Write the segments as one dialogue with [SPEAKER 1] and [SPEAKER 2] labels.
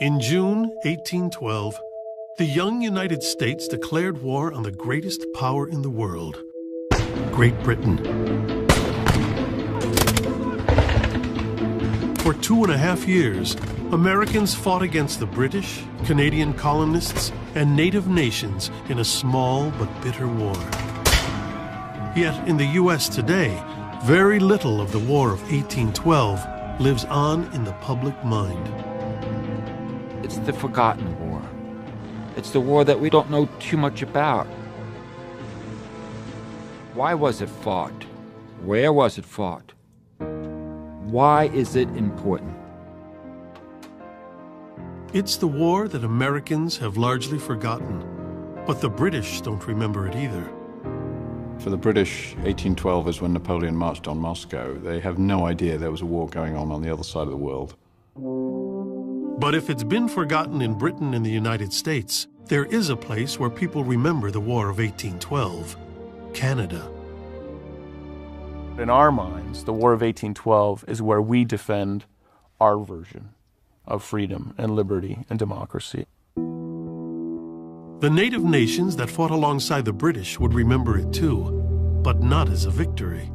[SPEAKER 1] In June 1812, the young United States declared war on the greatest power in the world, Great Britain. For 2.5 years, Americans fought against the British, Canadian colonists, and native nations in a small but bitter war. Yet in the U.S. today, very little of the War of 1812 lives on in the public mind.
[SPEAKER 2] It's the forgotten war. It's the war that we don't know too much about. Why was it fought? Where was it fought? Why is it important?
[SPEAKER 1] It's the war that Americans have largely forgotten, but the British don't remember it either.
[SPEAKER 3] For the British, 1812 is when Napoleon marched on Moscow. They have no idea there was a war going on the other side of the world.
[SPEAKER 1] But if it's been forgotten in Britain and the United States, there is a place where people remember the War of 1812, Canada.
[SPEAKER 4] In our minds, the War of 1812 is where we defend our version of freedom and liberty and democracy.
[SPEAKER 1] The native nations that fought alongside the British would remember it too, but not as a victory.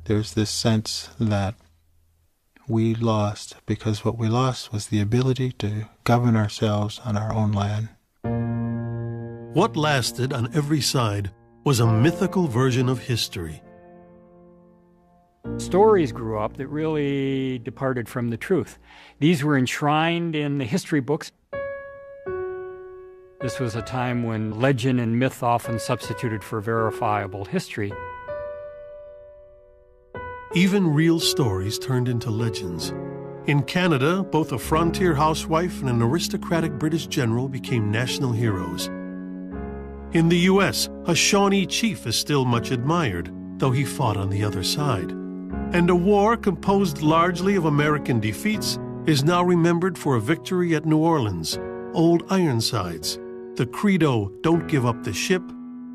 [SPEAKER 5] There's this sense that we lost because what we lost was the ability to govern ourselves on our own land.
[SPEAKER 1] What lasted on every side was a mythical version of history.
[SPEAKER 6] Stories grew up that really departed from the truth. These were enshrined in the history books. This was a time when legend and myth often substituted for verifiable history.
[SPEAKER 1] Even real stories turned into legends. In Canada, both a frontier housewife and an aristocratic British general became national heroes. In the U.S., a Shawnee chief is still much admired, though he fought on the other side. And a war composed largely of American defeats is now remembered for a victory at New Orleans, Old Ironsides, the credo, "Don't give up the ship,"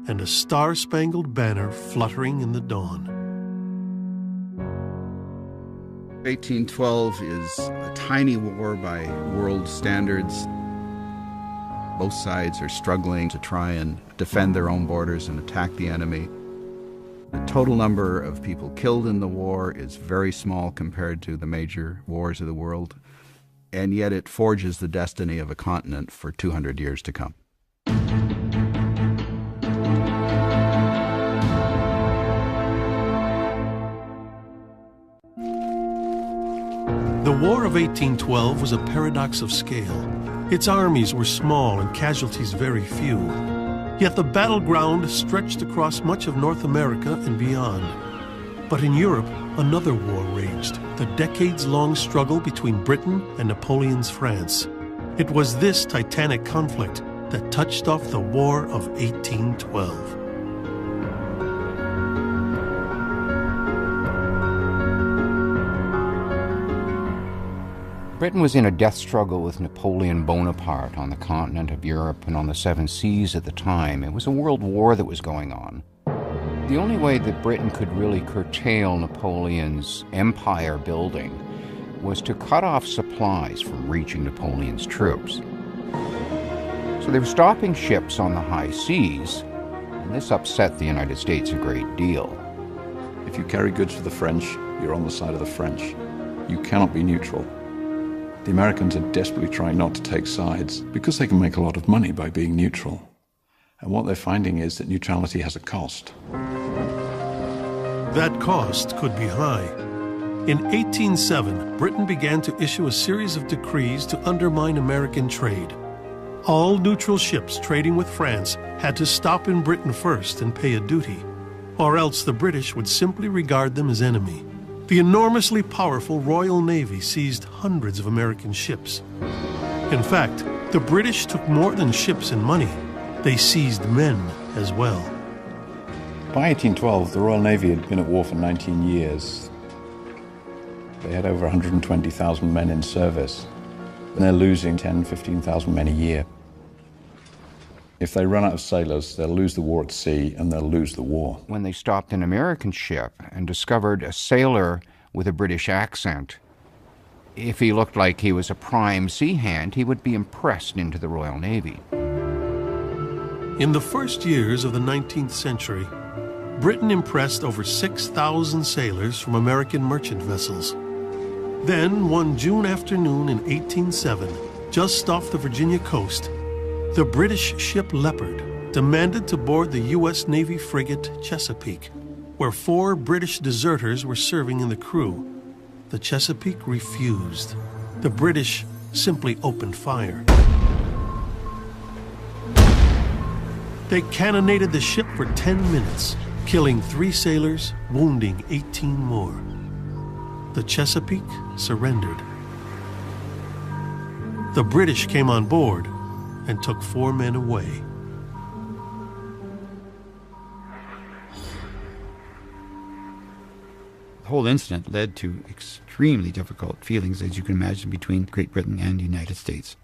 [SPEAKER 1] and a star-spangled banner fluttering in the dawn.
[SPEAKER 7] 1812 is a tiny war by world standards. Both sides are struggling to try and defend their own borders and attack the enemy. The total number of people killed in the war is very small compared to the major wars of the world, and yet it forges the destiny of a continent for 200 years to come.
[SPEAKER 1] The War of 1812 was a paradox of scale. Its armies were small and casualties very few. Yet the battleground stretched across much of North America and beyond. But in Europe, another war raged, the decades-long struggle between Britain and Napoleon's France. It was this titanic conflict that touched off the War of 1812.
[SPEAKER 2] Britain was in a death struggle with Napoleon Bonaparte on the continent of Europe and on the seven seas at the time. It was a world war that was going on. The only way that Britain could really curtail Napoleon's empire building was to cut off supplies from reaching Napoleon's troops. So they were stopping ships on the high seas, and this upset the United States a great deal.
[SPEAKER 3] If you carry goods for the French, you're on the side of the French. You cannot be neutral. The Americans are desperately trying not to take sides because they can make a lot of money by being neutral. And what they're finding is that neutrality has a cost.
[SPEAKER 1] That cost could be high. In 1807, Britain began to issue a series of decrees to undermine American trade. All neutral ships trading with France had to stop in Britain first and pay a duty, or else the British would simply regard them as enemy. The enormously powerful Royal Navy seized hundreds of American ships. In fact, the British took more than ships and money. They seized men as well.
[SPEAKER 3] By 1812, the Royal Navy had been at war for 19 years. They had over 120,000 men in service, and they're losing 10,000, 15,000 men a year. If they run out of sailors, they'll lose the war at sea, and they'll lose the war.
[SPEAKER 2] When they stopped an American ship and discovered a sailor with a British accent, If he looked like he was a prime sea hand, he would be impressed into the Royal Navy.
[SPEAKER 1] In the first years of the 19th century, Britain impressed over 6,000 sailors from American merchant vessels. Then, one June afternoon in 1807, just off the Virginia coast, the British ship Leopard demanded to board the U.S. Navy frigate Chesapeake, where 4 British deserters were serving in the crew. The Chesapeake refused. The British simply opened fire. They cannonaded the ship for 10 minutes, killing 3 sailors, wounding 18 more. The Chesapeake surrendered. The British came on board and took 4 men away.
[SPEAKER 7] The whole incident led to extremely difficult feelings, as you can imagine, between Great Britain and the United States.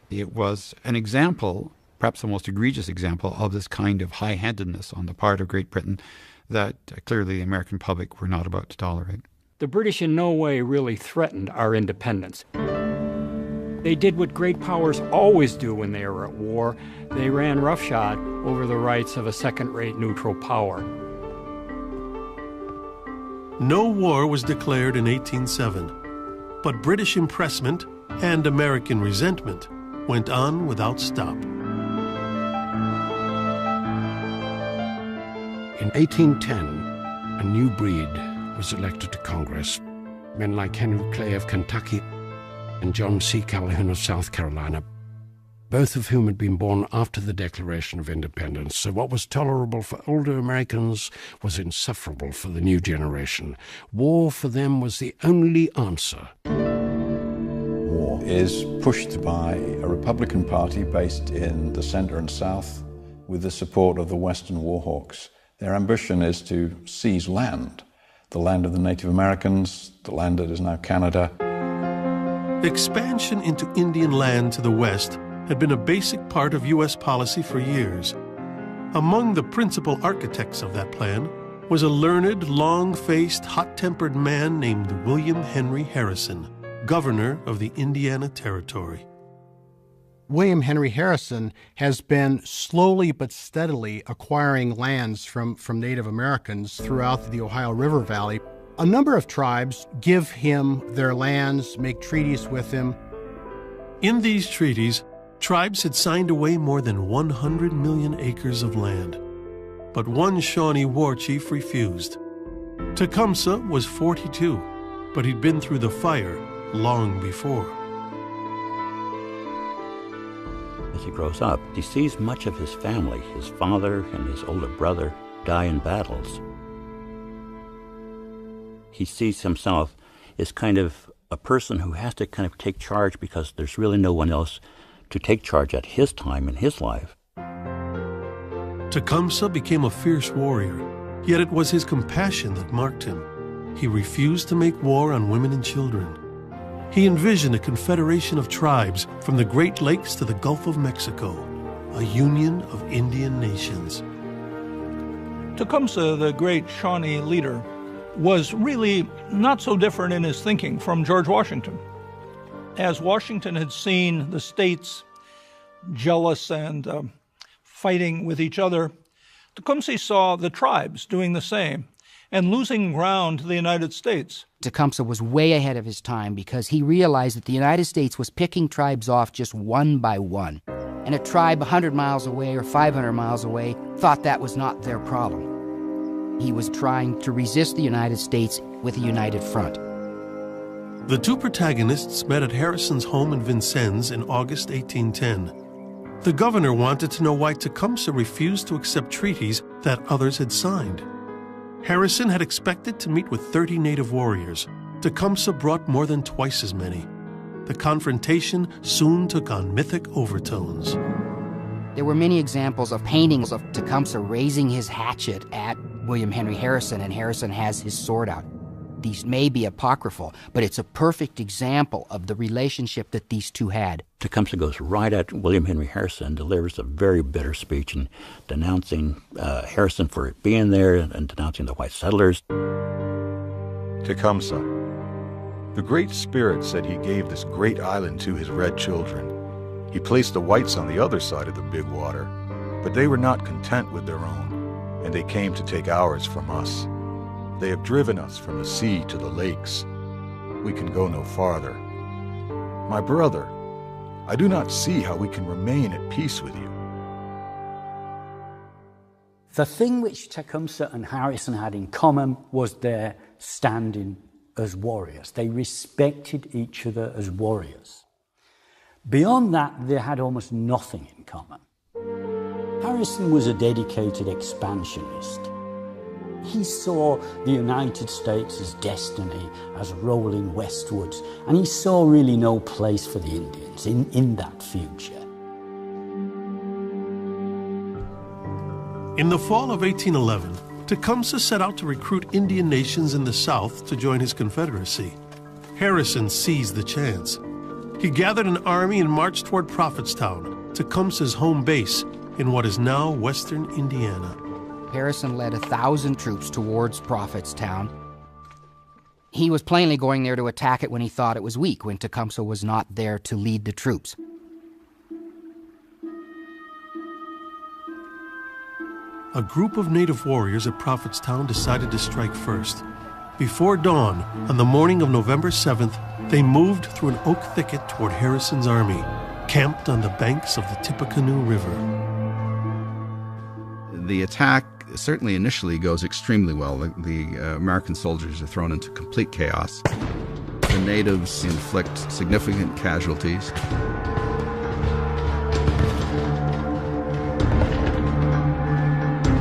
[SPEAKER 7] It was an example, perhaps the most egregious example, of this kind of high-handedness on the part of Great Britain that clearly the American public were not about to tolerate.
[SPEAKER 6] The British in no way really threatened our independence. They did what great powers always do when they are at war. They ran roughshod over the rights of a second-rate neutral power.
[SPEAKER 1] No war was declared in 1807, but British impressment and American resentment went on without stop.
[SPEAKER 8] In 1810, a new breed was elected to Congress. Men like Henry Clay of Kentucky and John C. Calhoun of South Carolina, both of whom had been born after the Declaration of Independence. So what was tolerable for older Americans was insufferable for the new generation. War for them was the only answer.
[SPEAKER 3] War is pushed by a Republican Party based in the center and south with the support of the Western Warhawks. Their ambition is to seize land, the land of the Native Americans, the land that is now Canada.
[SPEAKER 1] Expansion into Indian land to the west had been a basic part of U.S. policy for years. Among the principal architects of that plan was a learned, long-faced, hot-tempered man named William Henry Harrison, governor of the Indiana Territory.
[SPEAKER 9] William Henry Harrison has been slowly but steadily acquiring lands from Native Americans throughout the Ohio River Valley. A number of tribes give him their lands, make treaties with him.
[SPEAKER 1] In these treaties, tribes had signed away more than 100 million acres of land. But one Shawnee war chief refused. Tecumseh was 42, but he'd been through the fire long before.
[SPEAKER 10] As he grows up, he sees much of his family, his father and his older brother, die in battles. He sees himself as kind of a person who has to kind of take charge because there's really no one else to take charge at his time in his life.
[SPEAKER 1] Tecumseh became a fierce warrior, yet it was his compassion that marked him. He refused to make war on women and children. He envisioned a confederation of tribes from the Great Lakes to the Gulf of Mexico, a union of Indian nations.
[SPEAKER 11] Tecumseh, the great Shawnee leader, was really not so different in his thinking from George Washington. As Washington had seen the states jealous and fighting with each other, Tecumseh saw the tribes doing the same and losing ground to the United States.
[SPEAKER 12] Tecumseh was way ahead of his time because he realized that the United States was picking tribes off just one by one. And a tribe 100 miles away or 500 miles away thought that was not their problem. He was trying to resist the United States with a united front.
[SPEAKER 1] The two protagonists met at Harrison's home in Vincennes in August 1810. The governor wanted to know why Tecumseh refused to accept treaties that others had signed. Harrison had expected to meet with 30 native warriors. Tecumseh brought more than twice as many. The confrontation soon took on mythic overtones.
[SPEAKER 12] There were many examples of paintings of Tecumseh raising his hatchet at William Henry Harrison, and Harrison has his sword out. These may be apocryphal, but it's a perfect example of the relationship that these two had.
[SPEAKER 10] Tecumseh goes right at William Henry Harrison, delivers a very bitter speech and denouncing Harrison for being there and denouncing the white settlers.
[SPEAKER 13] Tecumseh, The Great Spirit said he gave this great island to his red children. He placed the whites on the other side of the big water, but they were not content with their own, and they came to take ours from us. They have driven us from the sea to the lakes. We can go no farther. My brother, I do not see how we can remain at peace with you.
[SPEAKER 14] The thing which Tecumseh and Harrison had in common was their standing as warriors. They respected each other as warriors. Beyond that, they had almost nothing in common. Harrison was a dedicated expansionist. He saw the United States' destiny as rolling westwards, and he saw really no place for the Indians in that future.
[SPEAKER 1] In the fall of 1811, Tecumseh set out to recruit Indian nations in the South to join his confederacy. Harrison seized the chance. He gathered an army and marched toward Prophetstown, Tecumseh's home base in what is now western Indiana.
[SPEAKER 12] Harrison led 1,000 troops towards Prophetstown. He was plainly going there to attack it when he thought it was weak, when Tecumseh was not there to lead the troops.
[SPEAKER 1] A group of native warriors at Prophetstown decided to strike first. Before dawn, on the morning of November 7th, they moved through an oak thicket toward Harrison's army, camped on the banks of the Tippecanoe River.
[SPEAKER 7] The attack certainly initially goes extremely well. The American soldiers are thrown into complete chaos. The natives inflict significant casualties.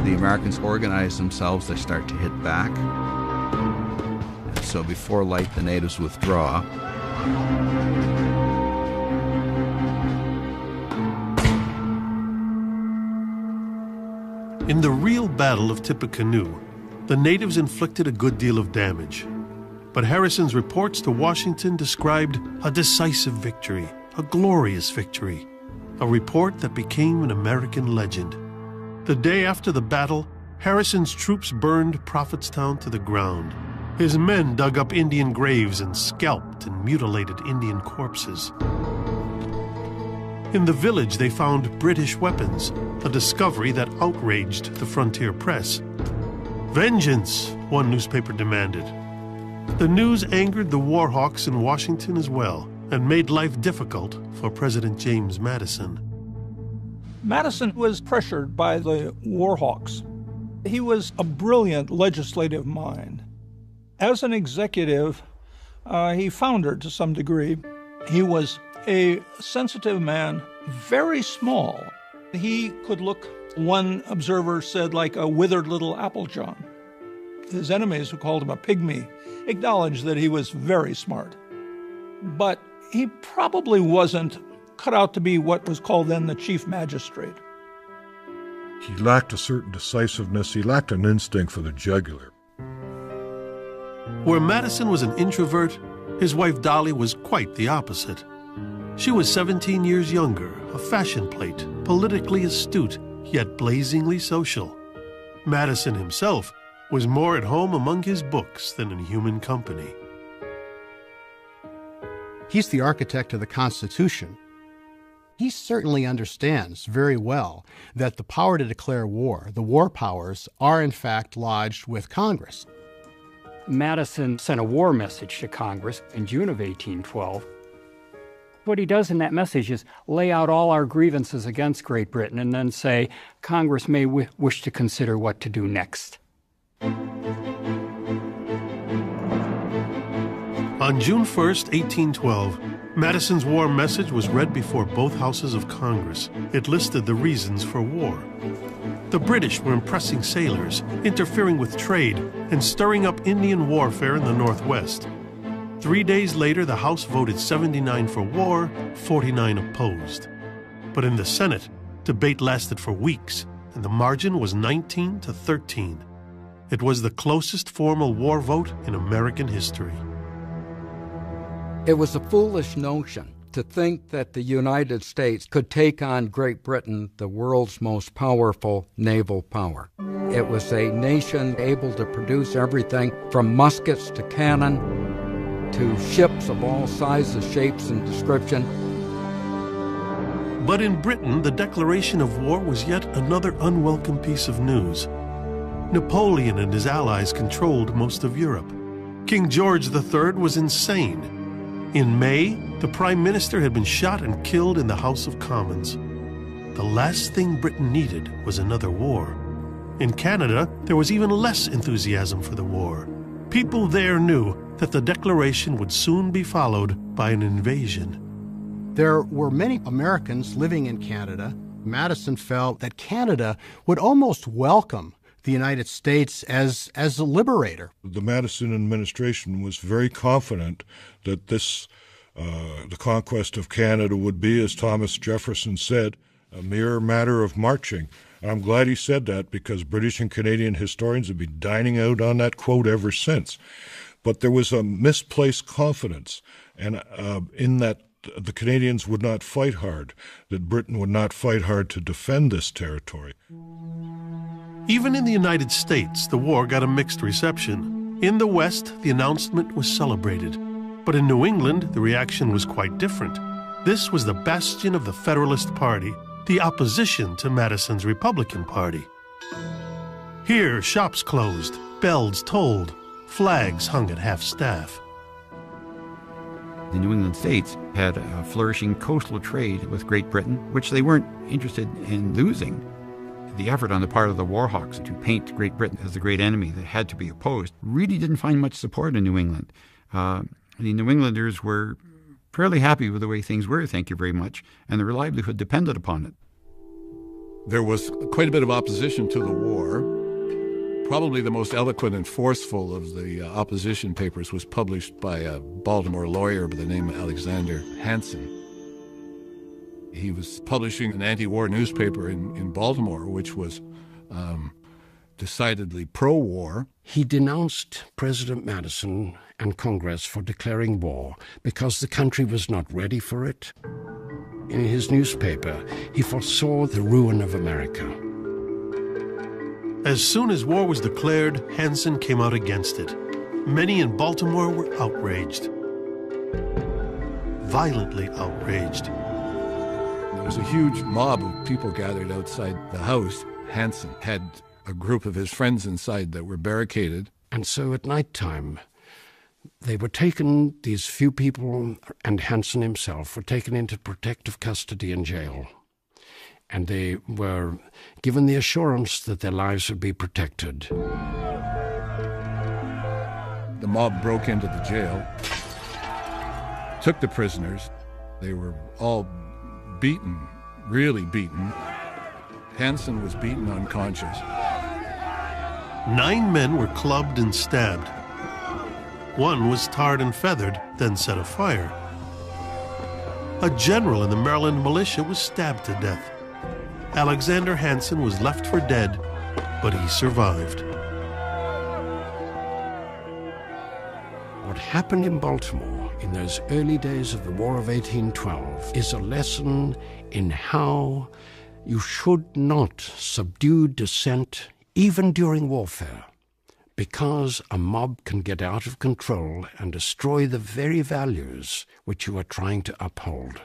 [SPEAKER 7] The Americans organize themselves, they start to hit back. And so before light, the natives withdraw.
[SPEAKER 1] In the real Battle of Tippecanoe, the natives inflicted a good deal of damage. But Harrison's reports to Washington described a decisive victory, a glorious victory, a report that became an American legend. The day after the battle, Harrison's troops burned Prophetstown to the ground. His men dug up Indian graves and scalped and mutilated Indian corpses. In the village, they found British weapons, a discovery that outraged the frontier press. Vengeance, one newspaper demanded. The news angered the war hawks in Washington as well, and made life difficult for President James Madison.
[SPEAKER 11] Madison was pressured by the war hawks. He was a brilliant legislative mind. As an executive, he foundered to some degree. He was a sensitive man, very small. He could look, one observer said, like a withered little Applejohn. His enemies, who called him a pygmy, acknowledged that he was very smart. But he probably wasn't cut out to be what was called then the chief magistrate.
[SPEAKER 15] He lacked a certain decisiveness. He lacked an instinct for the jugular.
[SPEAKER 1] Where Madison was an introvert, his wife Dolly was quite the opposite. She was 17 years younger, a fashion plate, politically astute, yet blazingly social. Madison himself was more at home among his books than in human company.
[SPEAKER 9] He's the architect of the Constitution. He certainly understands very well that the power to declare war, the war powers, are in fact lodged with Congress.
[SPEAKER 6] Madison sent a war message to Congress in June of 1812. What he does in that message is lay out all our grievances against Great Britain and then say Congress may wish to consider what to do next.
[SPEAKER 1] On June 1st, 1812, Madison's war message was read before both houses of Congress. It listed the reasons for war. The British were impressing sailors, interfering with trade, and stirring up Indian warfare in the Northwest. 3 days later, the House voted 79 for war, 49 opposed. But in the Senate, debate lasted for weeks, and the margin was 19 to 13. It was the closest formal war vote in American history.
[SPEAKER 16] It was a foolish notion to think that the United States could take on Great Britain, the world's most powerful naval power. It was a nation able to produce everything from muskets to cannon. to ships of all sizes, shapes, and description.
[SPEAKER 1] But in Britain, the declaration of war was yet another unwelcome piece of news. Napoleon and his allies controlled most of Europe. King George III was insane. In May, the Prime Minister had been shot and killed in the House of Commons. The last thing Britain needed was another war. In Canada, there was even less enthusiasm for the war. People there knew that the declaration would soon be followed by an invasion.
[SPEAKER 9] There were many Americans living in Canada. Madison felt that Canada would almost welcome the United States as a liberator.
[SPEAKER 15] The Madison administration was very confident that the conquest of Canada would be, as Thomas Jefferson said, a mere matter of marching. I'm glad he said that, because British and Canadian historians have been dining out on that quote ever since. But there was a misplaced confidence, and in that the Canadians would not fight hard, that Britain would not fight hard to defend this territory.
[SPEAKER 1] Even in the United States, the war got a mixed reception. In the West, the announcement was celebrated. But in New England, the reaction was quite different. This was the bastion of the Federalist Party, the opposition to Madison's Republican Party. Here, shops closed, bells tolled, flags hung at half-staff.
[SPEAKER 2] The New England states had a flourishing coastal trade with Great Britain, which they weren't interested in losing. The effort on the part of the war hawks to paint Great Britain as the great enemy that had to be opposed really didn't find much support in New England. The New Englanders were fairly happy with the way things were, thank you very much, and their livelihood depended upon it.
[SPEAKER 17] There was quite a bit of opposition to the war. Probably the most eloquent and forceful of the opposition papers was published by a Baltimore lawyer by the name of Alexander Hansen. He was publishing an anti-war newspaper in Baltimore, which was decidedly pro-war.
[SPEAKER 8] He denounced President Madison and Congress for declaring war because the country was not ready for it. In his newspaper, he foresaw the ruin of America.
[SPEAKER 1] As soon as war was declared, Hansen came out against it. Many in Baltimore were outraged. Violently outraged.
[SPEAKER 17] There was a huge mob of people gathered outside the house. Hansen had a group of his friends inside that were barricaded.
[SPEAKER 8] And so at night time, they were taken, these few people and Hansen himself were taken into protective custody in jail. And they were given the assurance that their lives would be protected.
[SPEAKER 17] The mob broke into the jail, took the prisoners. They were all beaten, really beaten. Hansen was beaten unconscious.
[SPEAKER 1] 9 men were clubbed and stabbed. One was tarred and feathered, then set afire. A general in the Maryland militia was stabbed to death. Alexander Hansen was left for dead, but he survived.
[SPEAKER 8] What happened in Baltimore in those early days of the War of 1812 is a lesson in how you should not subdue dissent even during warfare, because a mob can get out of control and destroy the very values which you are trying to uphold.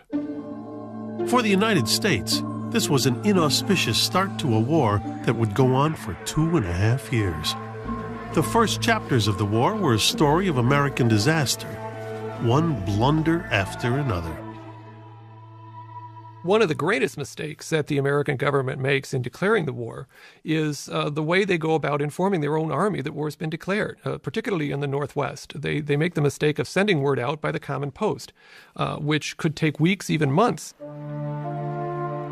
[SPEAKER 1] For the United States, this was an inauspicious start to a war that would go on for 2.5 years. The first chapters of the war were a story of American disaster, one blunder after another.
[SPEAKER 18] One of the greatest mistakes that the American government makes in declaring the war is the way they go about informing their own army that war has been declared, particularly in the Northwest. They make the mistake of sending word out by the common post, which could take weeks, even months.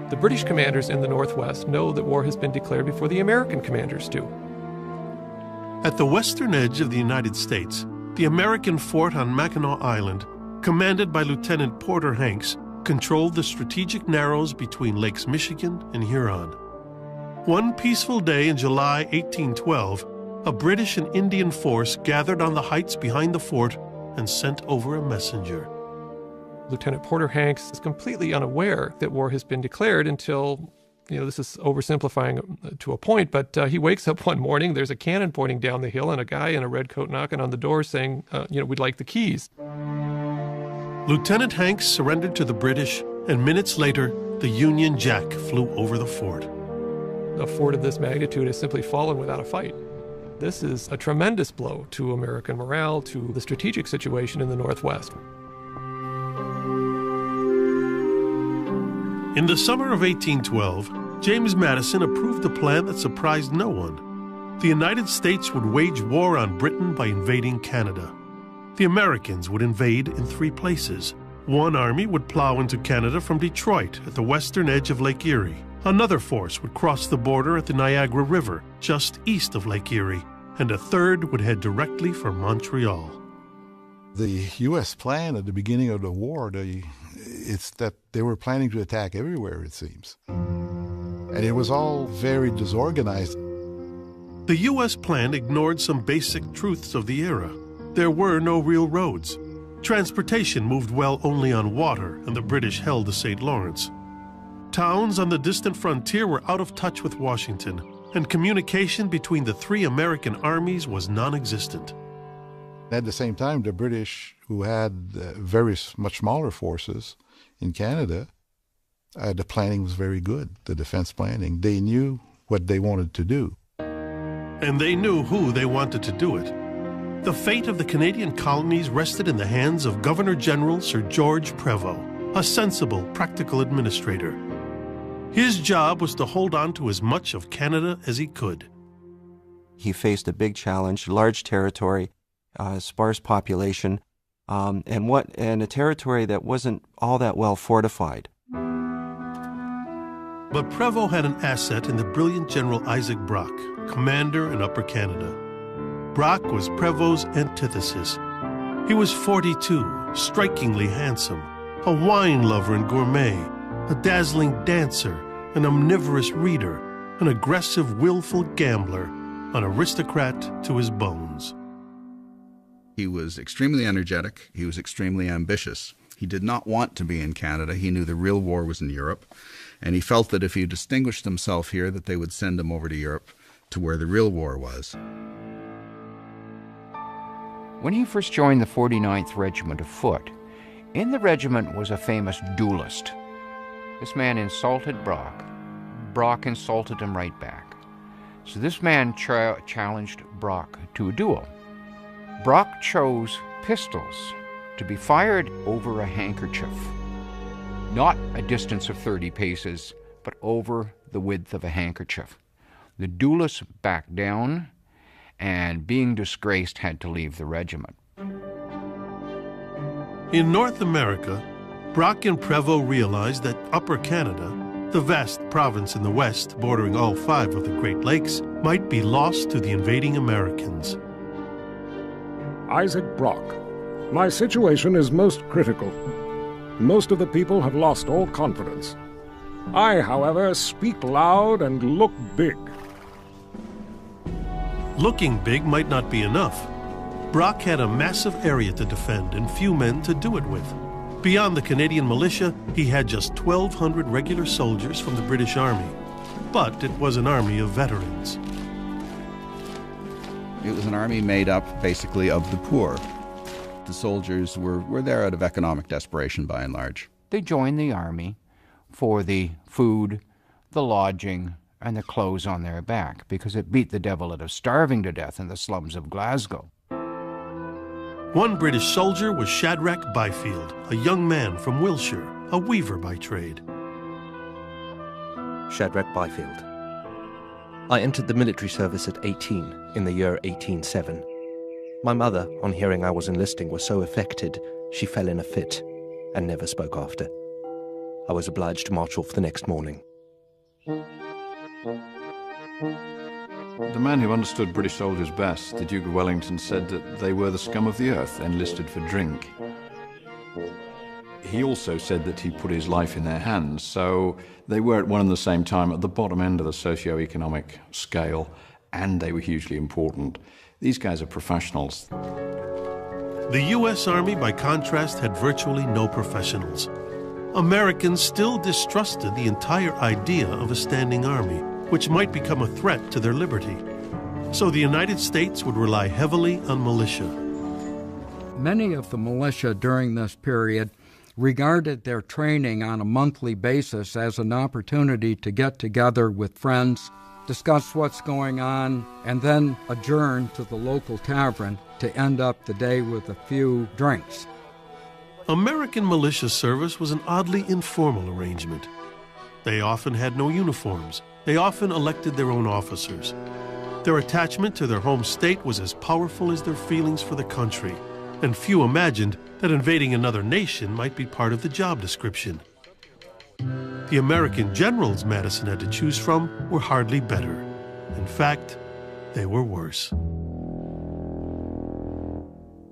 [SPEAKER 18] The British commanders in the Northwest know that war has been declared before the American commanders do.
[SPEAKER 1] At the western edge of the United States, the American fort on Mackinac Island, commanded by Lieutenant Porter Hanks, controlled the strategic narrows between Lakes Michigan and Huron. One peaceful day in July 1812, a British and Indian force gathered on the heights behind the fort and sent over a messenger.
[SPEAKER 18] Lieutenant Porter Hanks is completely unaware that war has been declared until This is oversimplifying to a point, but he wakes up one morning, there's a cannon pointing down the hill and a guy in a red coat knocking on the door saying, we'd like the keys.
[SPEAKER 1] Lieutenant Hanks surrendered to the British, and minutes later, the Union Jack flew over the fort.
[SPEAKER 18] A fort of this magnitude has simply fallen without a fight. This is a tremendous blow to American morale, to the strategic situation in the Northwest.
[SPEAKER 1] In the summer of 1812, James Madison approved a plan that surprised no one. The United States would wage war on Britain by invading Canada. The Americans would invade in 3 places. One army would plow into Canada from Detroit at the western edge of Lake Erie. Another force would cross the border at the Niagara River, just east of Lake Erie, and a third would head directly for Montreal.
[SPEAKER 19] The U.S. plan at the beginning of the war, it's that they were planning to attack everywhere, it seems. And it was all very disorganized.
[SPEAKER 1] The U.S. plan ignored some basic truths of the era. There were no real roads. Transportation moved well only on water, and the British held the St. Lawrence. Towns on the distant frontier were out of touch with Washington, and communication between the 3 American armies was non-existent.
[SPEAKER 19] At the same time, the British, who had very much smaller forces in Canada, the planning was very good, the defense planning. They knew what they wanted to do.
[SPEAKER 1] And they knew who they wanted to do it. The fate of the Canadian colonies rested in the hands of Governor-General Sir George Prevost, a sensible, practical administrator. His job was to hold on to as much of Canada as he could.
[SPEAKER 20] He faced a big challenge, large territory, sparse population, and a territory that wasn't all that well fortified.
[SPEAKER 1] But Prevost had an asset in the brilliant General Isaac Brock, commander in Upper Canada. Brock was Prevost's antithesis. He was 42, strikingly handsome, a wine lover and gourmet, a dazzling dancer, an omnivorous reader, an aggressive, willful gambler, an aristocrat to his bones.
[SPEAKER 7] He was extremely energetic. He was extremely ambitious. He did not want to be in Canada. He knew the real war was in Europe, and he felt that if he distinguished himself here, that they would send him over to Europe, to where the real war was.
[SPEAKER 2] When he first joined the 49th Regiment of Foot, in the regiment was a famous duelist. This man insulted Brock. Brock insulted him right back. So this man challenged Brock to a duel. Brock chose pistols to be fired over a handkerchief, not a distance of 30 paces, but over the width of a handkerchief. The duelist backed down, and being disgraced had to leave the regiment.
[SPEAKER 1] In North America, Brock and Prevost realized that Upper Canada, the vast province in the west bordering all 5 of the Great Lakes, might be lost to the invading Americans.
[SPEAKER 21] Isaac Brock. My situation is most critical. Most of the people have lost all confidence. I, however, speak loud and look big.
[SPEAKER 1] Looking big might not be enough. Brock had a massive area to defend and few men to do it with. Beyond the Canadian militia, he had just 1,200 regular soldiers from the British Army. But it was an army of veterans.
[SPEAKER 7] It was an army made up basically of the poor. The soldiers were there out of economic desperation by and large.
[SPEAKER 2] They joined the army for the food, the lodging, and the clothes on their back, because it beat the devil out of starving to death in the slums of Glasgow.
[SPEAKER 1] One British soldier was Shadrach Byfield, a young man from Wiltshire, a weaver by trade.
[SPEAKER 22] Shadrach Byfield. I entered the military service at 18 in the year 1807. My mother, on hearing I was enlisting, was so affected she fell in a fit and never spoke after. I was obliged to march off the next morning.
[SPEAKER 3] The man who understood British soldiers best, the Duke of Wellington, said that they were the scum of the earth, enlisted for drink. He also said that he put his life in their hands, so they were at one and the same time at the bottom end of the socio-economic scale, and they were hugely important. These guys are professionals.
[SPEAKER 1] The U.S. Army, by contrast, had virtually no professionals. Americans still distrusted the entire idea of a standing army, which might become a threat to their liberty. So the United States would rely heavily on militia.
[SPEAKER 16] Many of the militia during this period regarded their training on a monthly basis as an opportunity to get together with friends, discuss what's going on, and then adjourn to the local tavern to end up the day with a few drinks.
[SPEAKER 1] American militia service was an oddly informal arrangement. They often had no uniforms. They often elected their own officers. Their attachment to their home state was as powerful as their feelings for the country, and few imagined that invading another nation might be part of the job description. The American generals Madison had to choose from were hardly better. In fact, they were worse.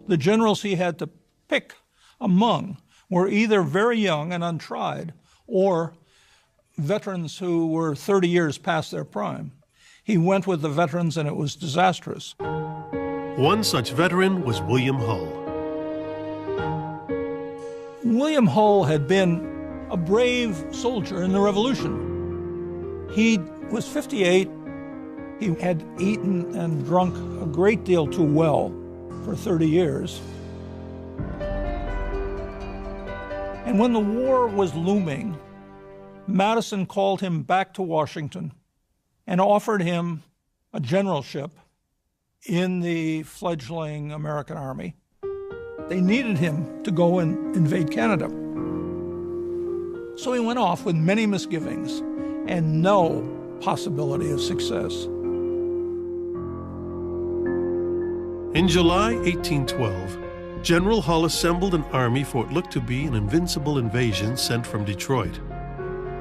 [SPEAKER 11] The generals he had to pick among were either very young and untried or veterans who were 30 years past their prime. He went with the veterans, and it was disastrous.
[SPEAKER 1] One such veteran was William Hull.
[SPEAKER 11] William Hull had been a brave soldier in the Revolution. He was 58. He had eaten and drunk a great deal too well for 30 years. And when the war was looming, Madison called him back to Washington and offered him a generalship in the fledgling American Army. They needed him to go and invade Canada. So he went off with many misgivings and no possibility of success.
[SPEAKER 1] In July 1812, General Hull assembled an army for what looked to be an invincible invasion sent from Detroit.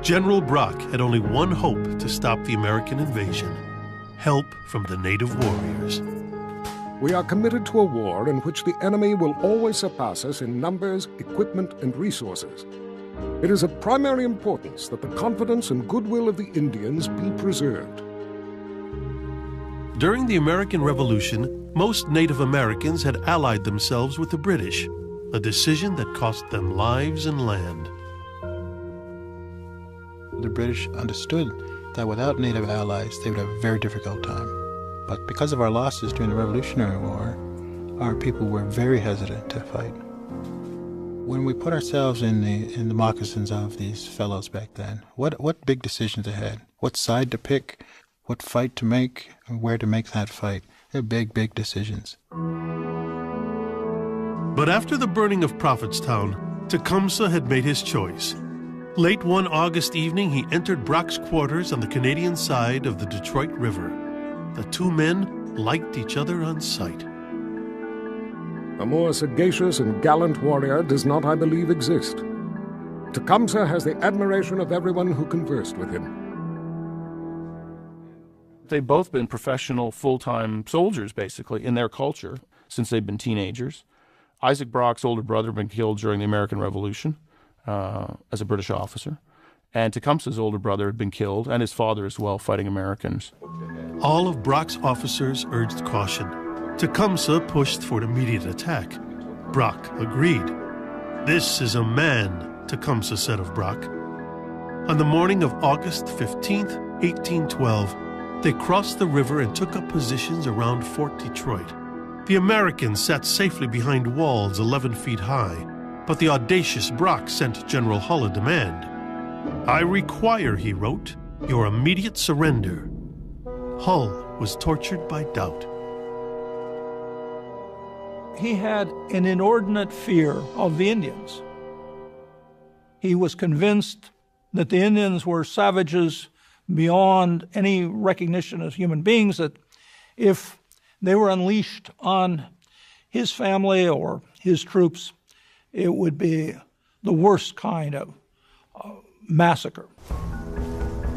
[SPEAKER 1] General Brock had only one hope to stop the American invasion: help from the native warriors.
[SPEAKER 21] We are committed to a war in which the enemy will always surpass us in numbers, equipment, and resources. It is of primary importance that the confidence and goodwill of the Indians be preserved.
[SPEAKER 1] During the American Revolution, most Native Americans had allied themselves with the British, a decision that cost them lives and land.
[SPEAKER 4] The British understood that without Native allies, they would have a very difficult time. But because of our losses during the Revolutionary War, our people were very hesitant to fight. When we put ourselves in the moccasins of these fellows back then, what big decisions ahead? What side to pick? What fight to make? And where to make that fight? They're big, big decisions.
[SPEAKER 1] But after the burning of Prophetstown, Tecumseh had made his choice. Late one August evening, he entered Brock's quarters on the Canadian side of the Detroit River. The two men liked each other on sight.
[SPEAKER 21] A more sagacious and gallant warrior does not, I believe, exist. Tecumseh has the admiration of everyone who conversed with him.
[SPEAKER 5] They've both been professional, full-time soldiers, basically, in their culture since they've been teenagers. Isaac Brock's older brother had been killed during the American Revolution as a British officer. And Tecumseh's older brother had been killed, and his father as well, fighting Americans.
[SPEAKER 1] All of Brock's officers urged caution. Tecumseh pushed for an immediate attack. Brock agreed. "This is a man," Tecumseh said of Brock. On the morning of August 15th, 1812, they crossed the river and took up positions around Fort Detroit. The Americans sat safely behind walls 11 feet high, but the audacious Brock sent General Hull a demand. "I require," he wrote, "your immediate surrender." Hull was tortured by doubt.
[SPEAKER 11] He had an inordinate fear of the Indians. He was convinced that the Indians were savages beyond any recognition as human beings, that if they were unleashed on his family or his troops, it would be the worst kind of massacre.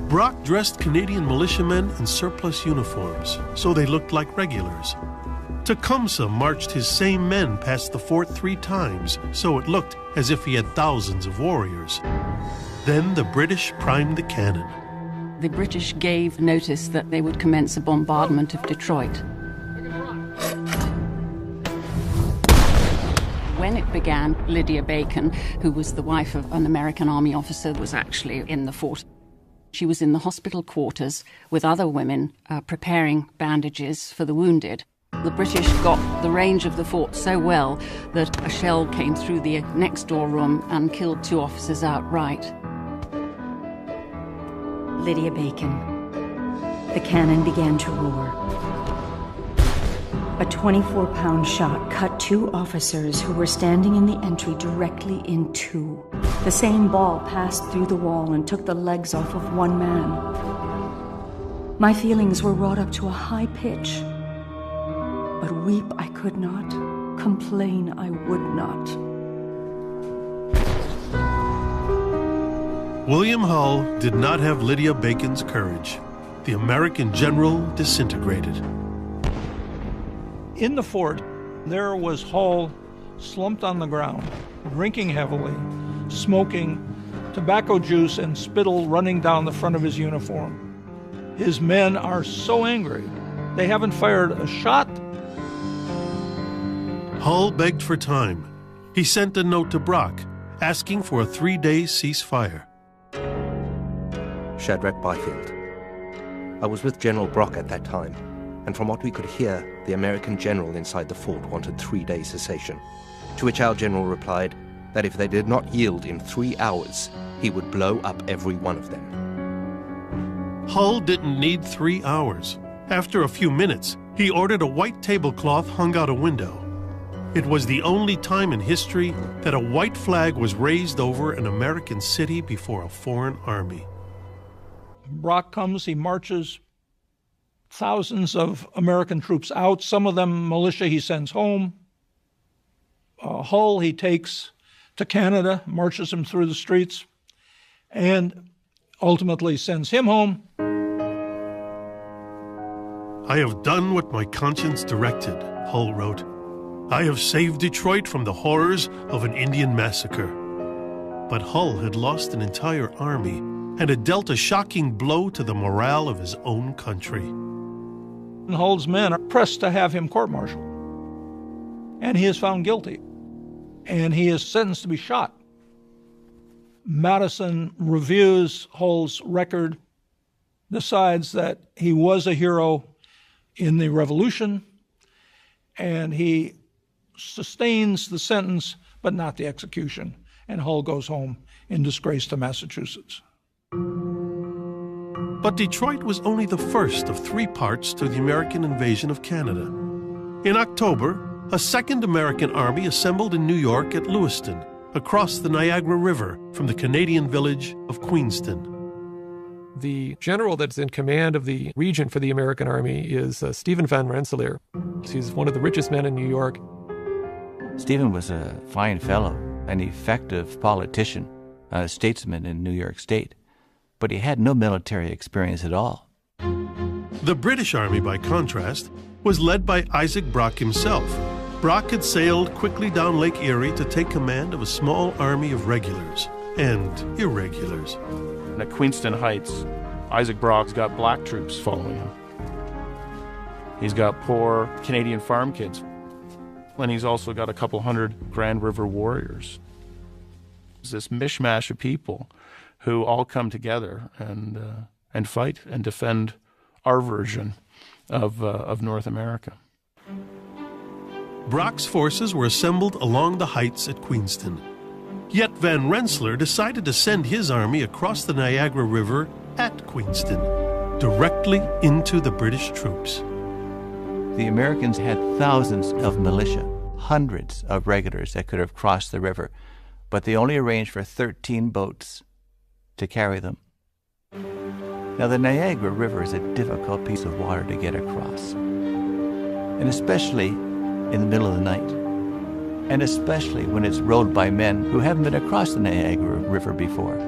[SPEAKER 1] Brock dressed Canadian militiamen in surplus uniforms, so they looked like regulars. Tecumseh marched his same men past the fort 3 times, so it looked as if he had thousands of warriors. Then the British primed the cannon.
[SPEAKER 23] The British gave notice that they would commence a bombardment of Detroit. when it began, Lydia Bacon, who was the wife of an American Army officer, was actually in the fort. She was in the hospital quarters with other women preparing bandages for the wounded. The British got the range of the fort so well that a shell came through the next door room and killed 2 officers outright.
[SPEAKER 10] Lydia Bacon. The cannon began to roar. A 24-pound shot cut 2 officers who were standing in the entry directly in 2. The same ball passed through the wall and took the legs off of 1 man. My feelings were wrought up to a high pitch. But weep I could not, complain I would not.
[SPEAKER 1] William Hull did not have Lydia Bacon's courage. The American general disintegrated.
[SPEAKER 11] In the fort, there was Hull slumped on the ground, drinking heavily, smoking, tobacco juice and spittle running down the front of his uniform. His men are so angry, they haven't fired a shot.
[SPEAKER 1] Hull begged for time. He sent a note to Brock, asking for a 3-day ceasefire.
[SPEAKER 22] Shadrach Byfield. I was with General Brock at that time, and from what we could hear, the American general inside the fort wanted 3-day cessation, to which our general replied that if they did not yield in 3 hours, he would blow up every one of them.
[SPEAKER 1] Hull didn't need 3 hours. After a few minutes, he ordered a white tablecloth hung out a window. It was the only time in history that a white flag was raised over an American city before a foreign army.
[SPEAKER 11] Brock comes, he marches thousands of American troops out, some of them militia he sends home. Hull he takes to Canada, marches him through the streets, and ultimately sends him home.
[SPEAKER 1] I have done what my conscience directed, Hull wrote. I have saved Detroit from the horrors of an Indian massacre. But Hull had lost an entire army and had dealt a shocking blow to the morale of his own country.
[SPEAKER 11] And Hull's men are pressed to have him court-martialed. And he is found guilty. And he is sentenced to be shot. Madison reviews Hull's record, decides that he was a hero in the Revolution, and he sustains the sentence, but not the execution. And Hull goes home in disgrace to Massachusetts.
[SPEAKER 1] But Detroit was only the first of 3 parts to the American invasion of Canada. In October, a second American army assembled in New York at Lewiston, across the Niagara River from the Canadian village of Queenston.
[SPEAKER 18] The general that's in command of the region for the American Army is Stephen Van Rensselaer. He's one of the richest men in New York.
[SPEAKER 13] Stephen was a fine fellow, an effective politician, a statesman in New York State, but he had no military experience at all.
[SPEAKER 1] The British Army, by contrast, was led by Isaac Brock himself. Brock had sailed quickly down Lake Erie to take command of a small army of regulars and irregulars.
[SPEAKER 5] And at Queenston Heights, Isaac Brock's got black troops following him. He's got poor Canadian farm kids. And he's also got a couple hundred Grand River warriors. It's this mishmash of people who all come together and fight and defend our version of North America.
[SPEAKER 1] Brock's forces were assembled along the heights at Queenston. Yet Van Rensselaer decided to send his army across the Niagara River at Queenston, directly into the British troops.
[SPEAKER 13] The Americans had thousands of militia, hundreds of regulars that could have crossed the river, but they only arranged for 13 boats to carry them. Now, the Niagara River is a difficult piece of water to get across, and especially in the middle of the night, and especially when it's rowed by men who haven't been across the Niagara River before.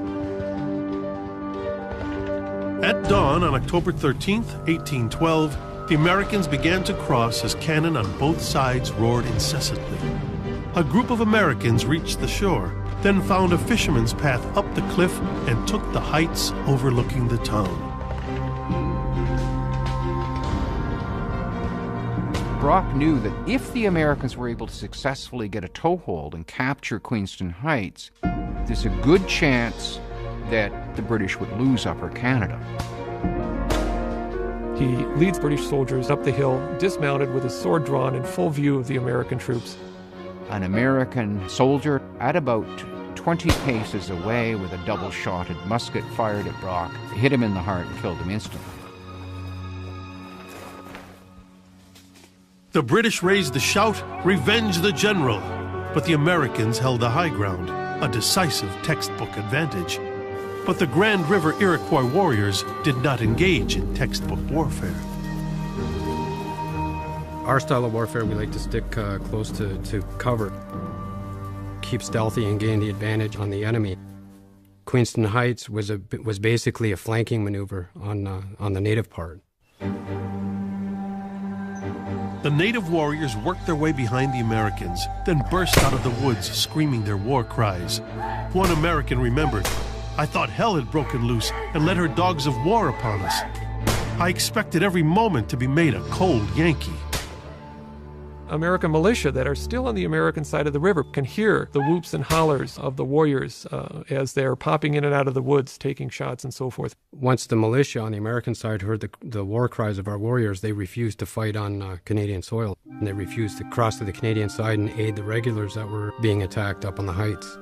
[SPEAKER 1] At dawn on October 13th, 1812, the Americans began to cross as cannon on both sides roared incessantly. A group of Americans reached the shore, then found a fisherman's path up the cliff and took the heights overlooking the town.
[SPEAKER 2] Brock knew that if the Americans were able to successfully get a toehold and capture Queenston Heights, there's a good chance that the British would lose Upper Canada.
[SPEAKER 18] He leads British soldiers up the hill, dismounted with his sword drawn in full view of the American troops.
[SPEAKER 2] An American soldier at about 20 paces away with a double-shotted musket fired at Brock, hit him in the heart and killed him instantly.
[SPEAKER 1] The British raised the shout, "Revenge the General!" But the Americans held the high ground, a decisive textbook advantage. But the Grand River Iroquois warriors did not engage in textbook warfare.
[SPEAKER 6] Our style of warfare, we like to stick close to cover, keep stealthy and gain the advantage on the enemy. Queenston Heights was basically a flanking maneuver on the native part.
[SPEAKER 1] The native warriors worked their way behind the Americans, then burst out of the woods screaming their war cries. One American remembered, "I thought hell had broken loose and led her dogs of war upon us. I expected every moment to be made a cold Yankee."
[SPEAKER 18] American militia that are still on the American side of the river can hear the whoops and hollers of the warriors as they're popping in and out of the woods, taking shots and so forth.
[SPEAKER 6] Once the militia on the American side heard the war cries of our warriors, they refused to fight on Canadian soil. And they refused to cross to the Canadian side and aid the regulars that were being attacked up on the heights.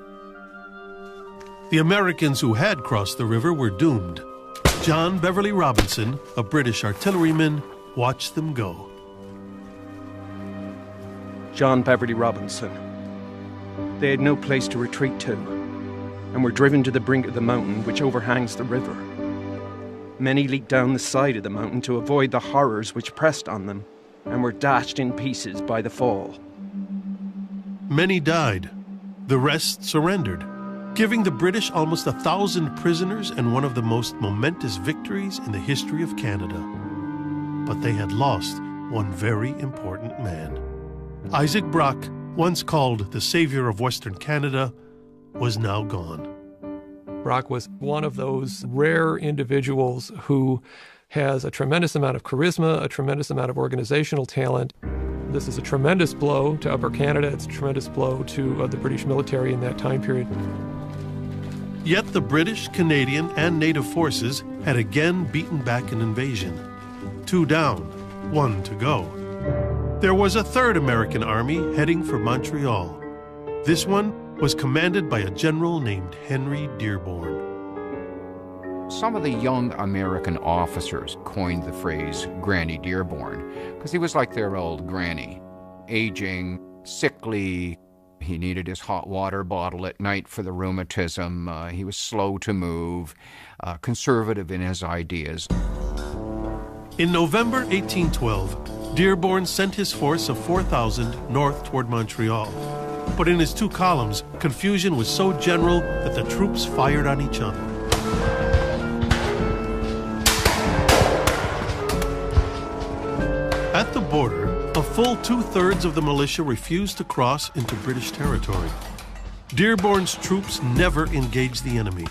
[SPEAKER 1] The Americans who had crossed the river were doomed. John Beverly Robinson, a British artilleryman, watched them go.
[SPEAKER 22] John Beverly Robinson. They had no place to retreat to, and were driven to the brink of the mountain which overhangs the river. Many leaped down the side of the mountain to avoid the horrors which pressed on them, and were dashed in pieces by the fall.
[SPEAKER 1] Many died. The rest surrendered, giving the British almost 1,000 prisoners and one of the most momentous victories in the history of Canada. But they had lost one very important man. Isaac Brock, once called the savior of Western Canada, was now gone.
[SPEAKER 18] Brock was one of those rare individuals who has a tremendous amount of charisma, a tremendous amount of organizational talent. This is a tremendous blow to Upper Canada. It's a tremendous blow to the British military in that time period.
[SPEAKER 1] Yet the British, Canadian, and Native forces had again beaten back an invasion. 2 down, 1 to go. There was a third American army heading for Montreal. This one was commanded by a general named Henry Dearborn.
[SPEAKER 2] Some of the young American officers coined the phrase Granny Dearborn because he was like their old granny, aging, sickly. He needed his hot water bottle at night for the rheumatism. He was slow to move, conservative in his ideas.
[SPEAKER 1] In November 1812, Dearborn sent his force of 4,000 north toward Montreal. But in his 2 columns, confusion was so general that the troops fired on each other. At the border, a full 2/3 of the militia refused to cross into British territory. Dearborn's troops never engaged the enemy.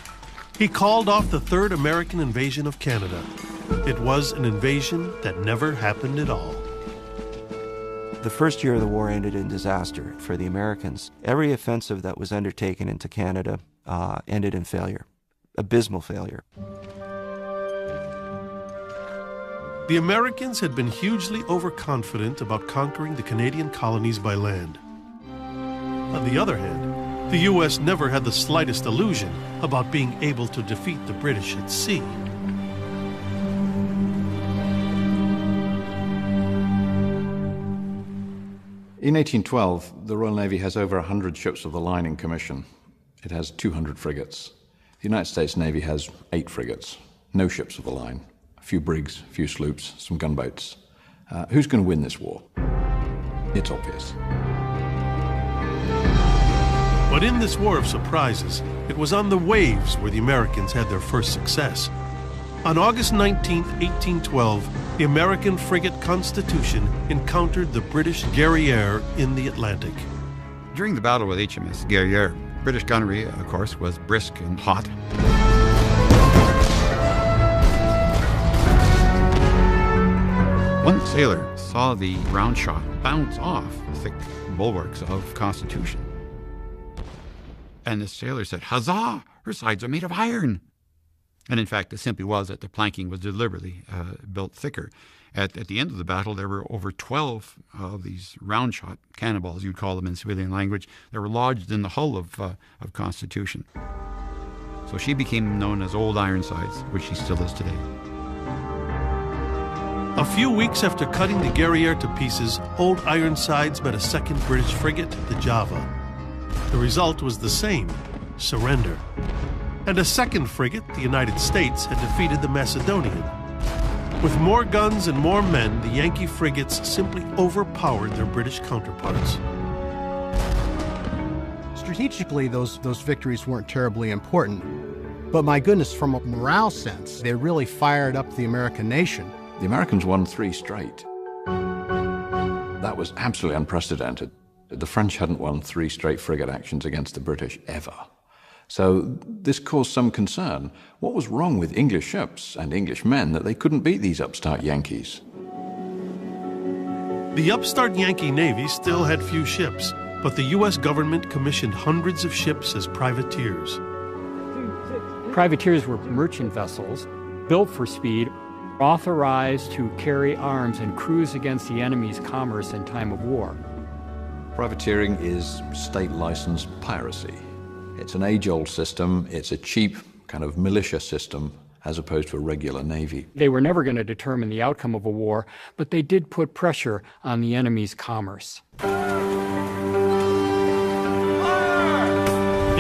[SPEAKER 1] He called off the Third American invasion of Canada. It was an invasion that never happened at all.
[SPEAKER 20] The first year of the war ended in disaster for the Americans. Every offensive that was undertaken into Canada ended in failure, abysmal failure.
[SPEAKER 1] The Americans had been hugely overconfident about conquering the Canadian colonies by land. On the other hand, the U.S. never had the slightest illusion about being able to defeat the British at sea.
[SPEAKER 3] In 1812, the Royal Navy has over 100 ships of the line in commission. It has 200 frigates. The United States Navy has 8 frigates, no ships of the line, a few brigs, a few sloops, some gunboats. Who's going to win this war? It's obvious.
[SPEAKER 1] But in this war of surprises, it was on the waves where the Americans had their first success. On August 19, 1812, the American frigate Constitution encountered the British Guerrière in the Atlantic.
[SPEAKER 12] During the battle with HMS Guerrière, British gunnery, of course, was brisk and hot. One sailor saw the round shot bounce off the thick bulwarks of Constitution. And the sailor said, "Huzzah! Her sides are made of iron." And in fact, it simply was that the planking was deliberately built thicker. At the end of the battle, there were over 12 of these round-shot cannonballs, you'd call them in civilian language, that were lodged in the hull of Constitution. So she became known as Old Ironsides, which she still is today.
[SPEAKER 1] A few weeks after cutting the Guerrière to pieces, Old Ironsides met a second British frigate, the Java. The result was the same, surrender. And a second frigate, the United States, had defeated the Macedonian. With more guns and more men, the Yankee frigates simply overpowered their British counterparts.
[SPEAKER 9] Strategically, those victories weren't terribly important. But my goodness, from a morale sense, they really fired up the American nation.
[SPEAKER 3] The Americans won 3 straight. That was absolutely unprecedented. The French hadn't won 3 straight frigate actions against the British ever. So this caused some concern. What was wrong with English ships and English men that they couldn't beat these upstart Yankees?
[SPEAKER 1] The upstart Yankee Navy still had few ships, but the U.S. government commissioned hundreds of ships as privateers.
[SPEAKER 16] Privateers were merchant vessels built for speed, authorized to carry arms and cruise against the enemy's commerce in time of war.
[SPEAKER 3] Privateering is state-licensed piracy. It's an age-old system. It's a cheap kind of militia system as opposed to a regular navy.
[SPEAKER 16] They were never going to determine the outcome of a war, but they did put pressure on the enemy's commerce.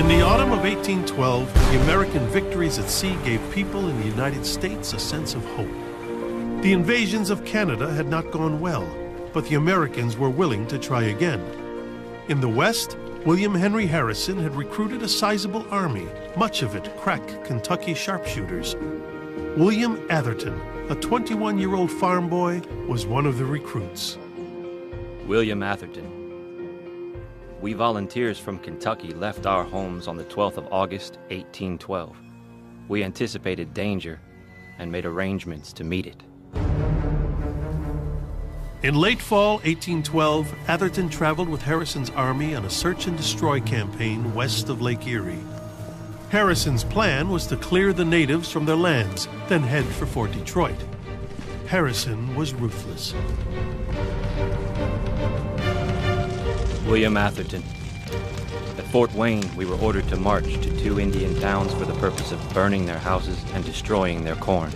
[SPEAKER 1] In the autumn of 1812, the American victories at sea gave people in the United States a sense of hope. The invasions of Canada had not gone well, but the Americans were willing to try again. In the West, William Henry Harrison had recruited a sizable army, much of it crack Kentucky sharpshooters. William Atherton, a 21-year-old farm boy, was one of the recruits.
[SPEAKER 14] William Atherton. We volunteers from Kentucky left our homes on the 12th of August, 1812. We anticipated danger and made arrangements to meet it.
[SPEAKER 1] In late fall 1812, Atherton traveled with Harrison's army on a search-and-destroy campaign west of Lake Erie. Harrison's plan was to clear the natives from their lands, then head for Fort Detroit. Harrison was ruthless.
[SPEAKER 14] William Atherton. At Fort Wayne, we were ordered to march to 2 Indian towns for the purpose of burning their houses and destroying their corn.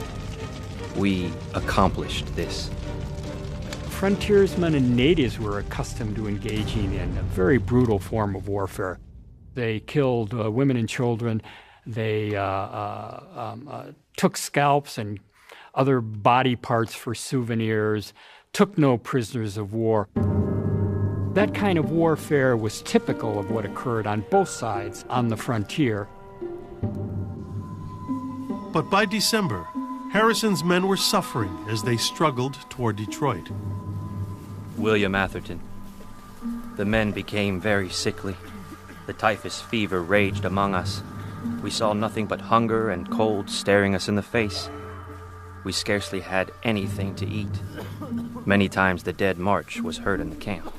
[SPEAKER 14] We accomplished this.
[SPEAKER 16] Frontiersmen and natives were accustomed to engaging in a very brutal form of warfare. They killed women and children. They took scalps and other body parts for souvenirs, took no prisoners of war. That kind of warfare was typical of what occurred on both sides on the frontier.
[SPEAKER 1] But by December, Harrison's men were suffering as they struggled toward Detroit.
[SPEAKER 14] William Atherton. The men became very sickly. The typhus fever raged among us. We saw nothing but hunger and cold staring us in the face. We scarcely had anything to eat. Many times the dead march was heard in the camp.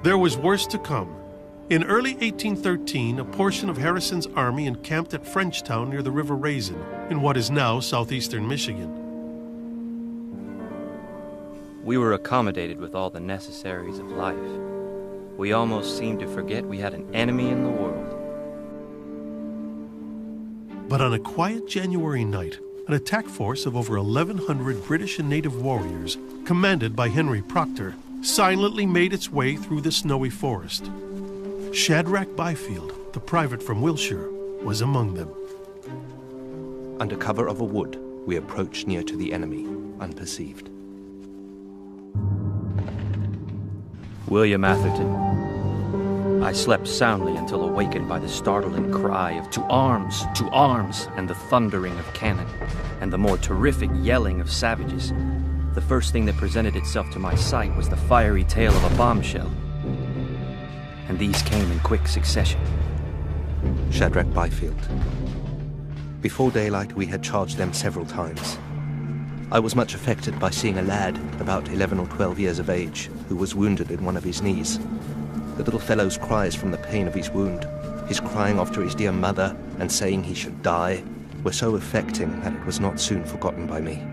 [SPEAKER 1] There was worse to come. In early 1813, a portion of Harrison's army encamped at Frenchtown near the River Raisin, in what is now southeastern Michigan.
[SPEAKER 14] We were accommodated with all the necessaries of life. We almost seemed to forget we had an enemy in the world.
[SPEAKER 1] But on a quiet January night, an attack force of over 1,100 British and native warriors, commanded by Henry Proctor, silently made its way through the snowy forest. Shadrach Byfield, the private from Wiltshire, was among them.
[SPEAKER 22] Under cover of a wood, we approached near to the enemy, unperceived.
[SPEAKER 14] William Atherton. I slept soundly until awakened by the startling cry of "To arms! To arms!" and the thundering of cannon, and the more terrific yelling of savages. The first thing that presented itself to my sight was the fiery tail of a bombshell. And these came in quick succession.
[SPEAKER 22] Shadrach Byfield. Before daylight, we had charged them several times. I was much affected by seeing a lad about 11 or 12 years of age who was wounded in one of his knees. The little fellow's cries from the pain of his wound, his crying after his dear mother and saying he should die, were so affecting that it was not soon forgotten by me.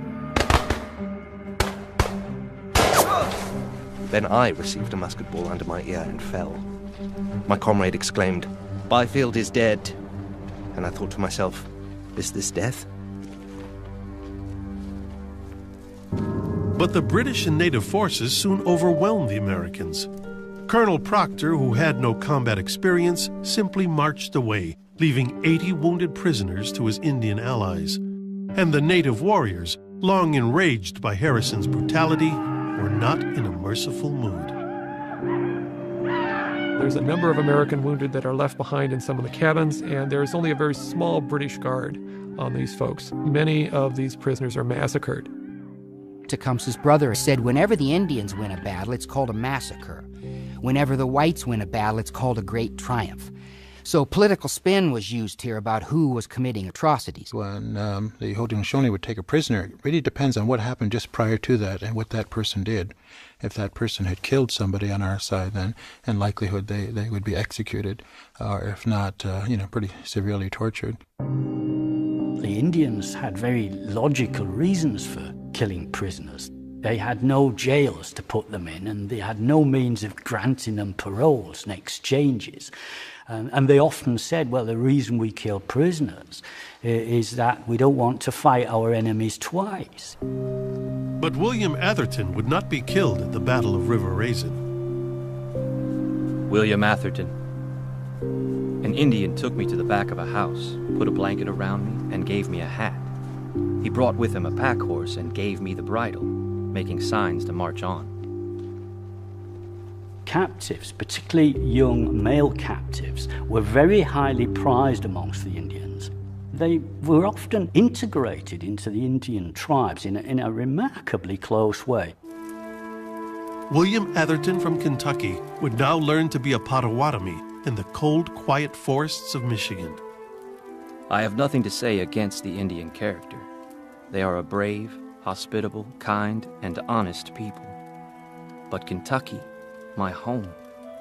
[SPEAKER 22] Then I received a musket ball under my ear and fell. My comrade exclaimed, "Byfield is dead." And I thought to myself, is this death?
[SPEAKER 1] But the British and native forces soon overwhelmed the Americans. Colonel Proctor, who had no combat experience, simply marched away, leaving 80 wounded prisoners to his Indian allies. And the native warriors, long enraged by Harrison's brutality, were not in a merciful mood.
[SPEAKER 18] There's a number of American wounded that are left behind in some of the cabins, and there's only a very small British guard on these folks. Many of these prisoners are massacred.
[SPEAKER 8] Tecumseh's brother said, whenever the Indians win a battle, it's called a massacre. Whenever the whites win a battle, it's called a great triumph. So political spin was used here about who was committing atrocities.
[SPEAKER 4] When the Haudenosaunee would take a prisoner, it really depends on what happened just prior to that and what that person did. If that person had killed somebody on our side, then in likelihood they would be executed, or if not, pretty severely tortured.
[SPEAKER 15] The Indians had very logical reasons for killing prisoners. They had no jails to put them in, and they had no means of granting them paroles and exchanges. And they often said, well, the reason we kill prisoners is that we don't want to fight our enemies twice.
[SPEAKER 1] But William Atherton would not be killed at the Battle of River Raisin.
[SPEAKER 14] William Atherton. An Indian took me to the back of a house, put a blanket around me, and gave me a hat. He brought with him a pack horse and gave me the bridle, making signs to march on.
[SPEAKER 15] Captives, particularly young male captives, were very highly prized amongst the Indians. They were often integrated into the Indian tribes in a remarkably close way.
[SPEAKER 1] William Atherton from Kentucky would now learn to be a Potawatomi in the cold, quiet forests of Michigan.
[SPEAKER 14] I have nothing to say against the Indian character. They are a brave, hospitable, kind, and honest people. But Kentucky, my home,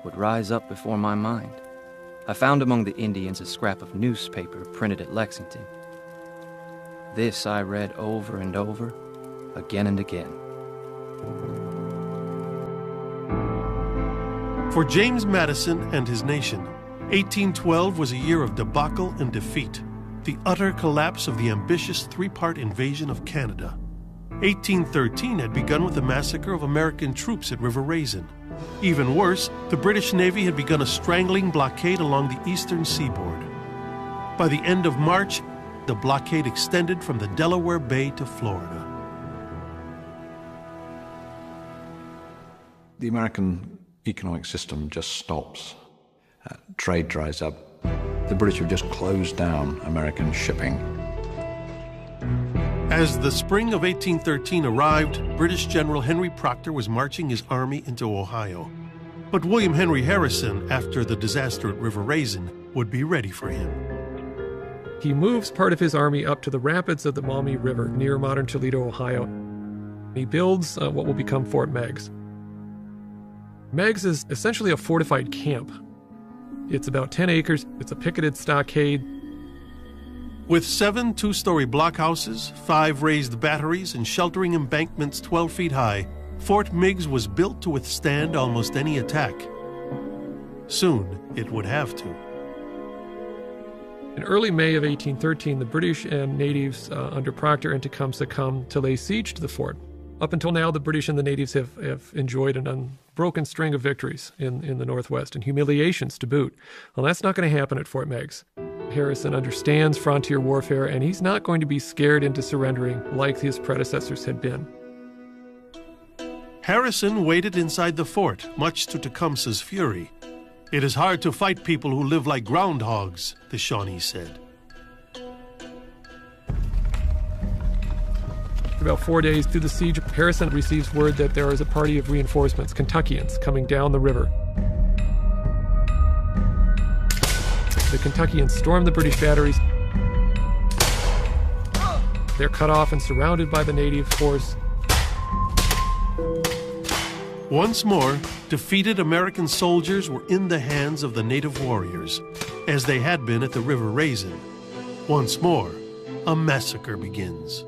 [SPEAKER 14] would rise up before my mind. I found among the Indians a scrap of newspaper printed at Lexington. This I read over and over, again and again.
[SPEAKER 1] For James Madison and his nation, 1812 was a year of debacle and defeat, the utter collapse of the ambitious three-part invasion of Canada. 1813 had begun with the massacre of American troops at River Raisin. Even worse, the British Navy had begun a strangling blockade along the eastern seaboard. By the end of March, the blockade extended from the Delaware Bay to Florida.
[SPEAKER 3] The American economic system just stops. Trade dries up. The British have just closed down American shipping.
[SPEAKER 1] As the spring of 1813 arrived, British General Henry Proctor was marching his army into Ohio. But William Henry Harrison, after the disaster at River Raisin, would be ready for him.
[SPEAKER 18] He moves part of his army up to the rapids of the Maumee River near modern Toledo, Ohio. He builds what will become Fort Meigs. Meigs is essentially a fortified camp. It's about 10 acres, it's a picketed stockade.
[SPEAKER 1] With 7 two-story blockhouses, 5 raised batteries, and sheltering embankments 12 feet high, Fort Meigs was built to withstand almost any attack. Soon, it would have to.
[SPEAKER 18] In early May of 1813, the British and natives under Proctor and Tecumseh come to lay siege to the fort. Up until now, the British and the natives have enjoyed an unbroken string of victories in the Northwest and humiliations to boot. Well, that's not going to happen at Fort Meigs. Harrison understands frontier warfare, and he's not going to be scared into surrendering like his predecessors had been.
[SPEAKER 1] Harrison waited inside the fort, much to Tecumseh's fury. It is hard to fight people who live like groundhogs, the Shawnee said.
[SPEAKER 18] About 4 days through the siege, Harrison receives word that there is a party of reinforcements, Kentuckians, coming down the river. The Kentuckians storm the British batteries. They're cut off and surrounded by the native force.
[SPEAKER 1] Once more, defeated American soldiers were in the hands of the native warriors, as they had been at the River Raisin. Once more, a massacre begins.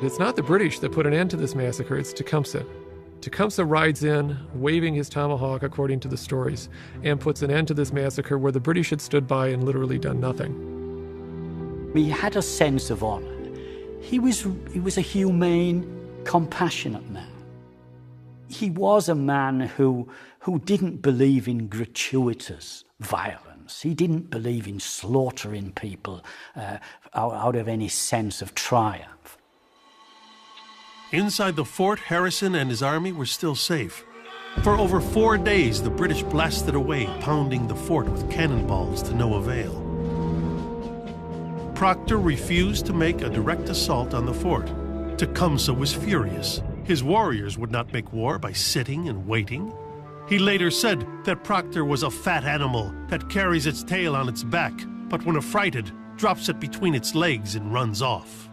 [SPEAKER 18] It's not the British that put an end to this massacre, it's Tecumseh. Tecumseh rides in, waving his tomahawk, according to the stories, and puts an end to this massacre where the British had stood by and literally done nothing.
[SPEAKER 15] He had a sense of honor. He was a humane, compassionate man. He was a man who didn't believe in gratuitous violence. He didn't believe in slaughtering people out of any sense of triumph.
[SPEAKER 1] Inside the fort, Harrison and his army were still safe. For over 4 days, the British blasted away, pounding the fort with cannonballs to no avail. Proctor refused to make a direct assault on the fort. Tecumseh was furious. His warriors would not make war by sitting and waiting. He later said that Proctor was a fat animal that carries its tail on its back, but when affrighted, drops it between its legs and runs off.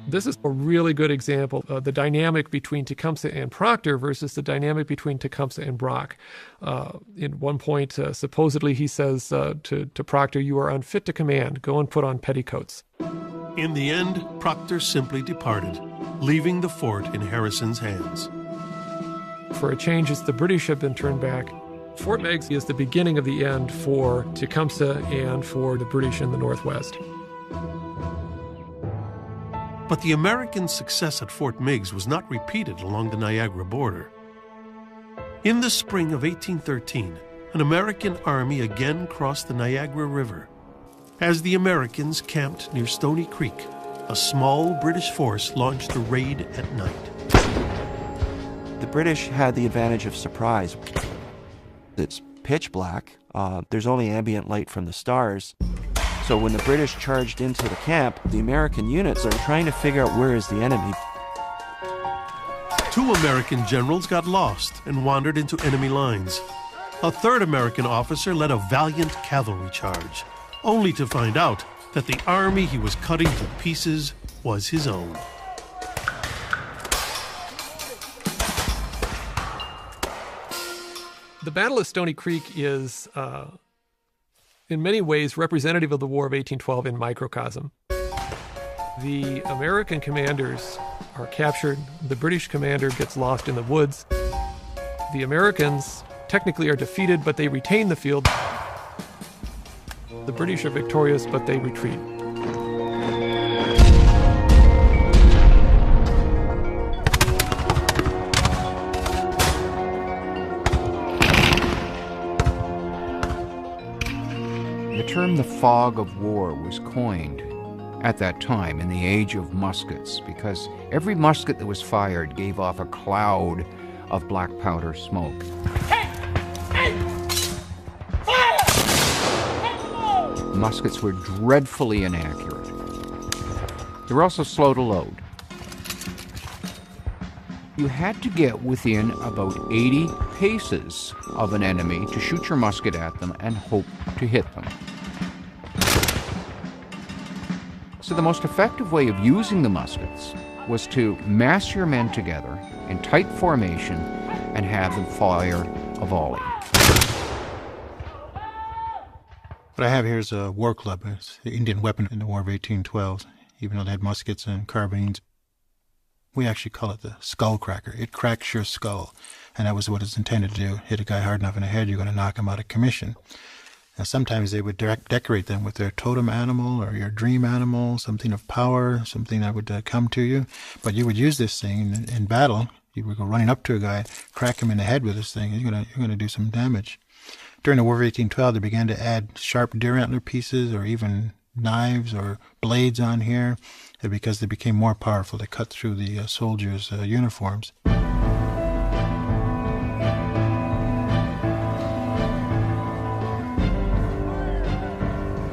[SPEAKER 18] This is a really good example of the dynamic between Tecumseh and Proctor versus the dynamic between Tecumseh and Brock. In one point, supposedly he says to Proctor, "You are unfit to command. Go and put on petticoats."
[SPEAKER 1] In the end, Proctor simply departed, leaving the fort in Harrison's hands.
[SPEAKER 18] For a change, as the British have been turned back, Fort Meigs is the beginning of the end for Tecumseh and for the British in the Northwest.
[SPEAKER 1] But the American success at Fort Meigs was not repeated along the Niagara border. In the spring of 1813, an American army again crossed the Niagara River. As the Americans camped near Stony Creek, a small British force launched a raid at night.
[SPEAKER 20] The British had the advantage of surprise. It's pitch black. There's only ambient light from the stars. So when the British charged into the camp, the American units are trying to figure out where is the enemy.
[SPEAKER 1] 2 American generals got lost and wandered into enemy lines. A 3rd American officer led a valiant cavalry charge, only to find out that the army he was cutting to pieces was his own.
[SPEAKER 18] The Battle of Stony Creek is, in many ways, representative of the War of 1812 in microcosm. The American commanders are captured. The British commander gets lost in the woods. The Americans technically are defeated, but they retain the field. The British are victorious, but they retreat.
[SPEAKER 2] The term the fog of war was coined at that time in the age of muskets because every musket that was fired gave off a cloud of black powder smoke. Muskets were dreadfully inaccurate. They were also slow to load. You had to get within about 80 paces of an enemy to shoot your musket at them and hope to hit them. So the most effective way of using the muskets was to mass your men together in tight formation and have them fire a volley.
[SPEAKER 4] What I have here is a war club. It's the Indian weapon in the War of 1812, even though they had muskets and carbines. We actually call it the skull cracker. It cracks your skull, and that was what it's intended to do. Hit a guy hard enough in the head, you're going to knock him out of commission. Now, sometimes they would decorate them with their totem animal or your dream animal, something of power, something that would come to you. But you would use this thing in battle. You would go running up to a guy, crack him in the head with this thing, and you're going to do some damage. During the War of 1812, they began to add sharp deer antler pieces or even knives or blades on here because they became more powerful to cut through the soldiers' uniforms.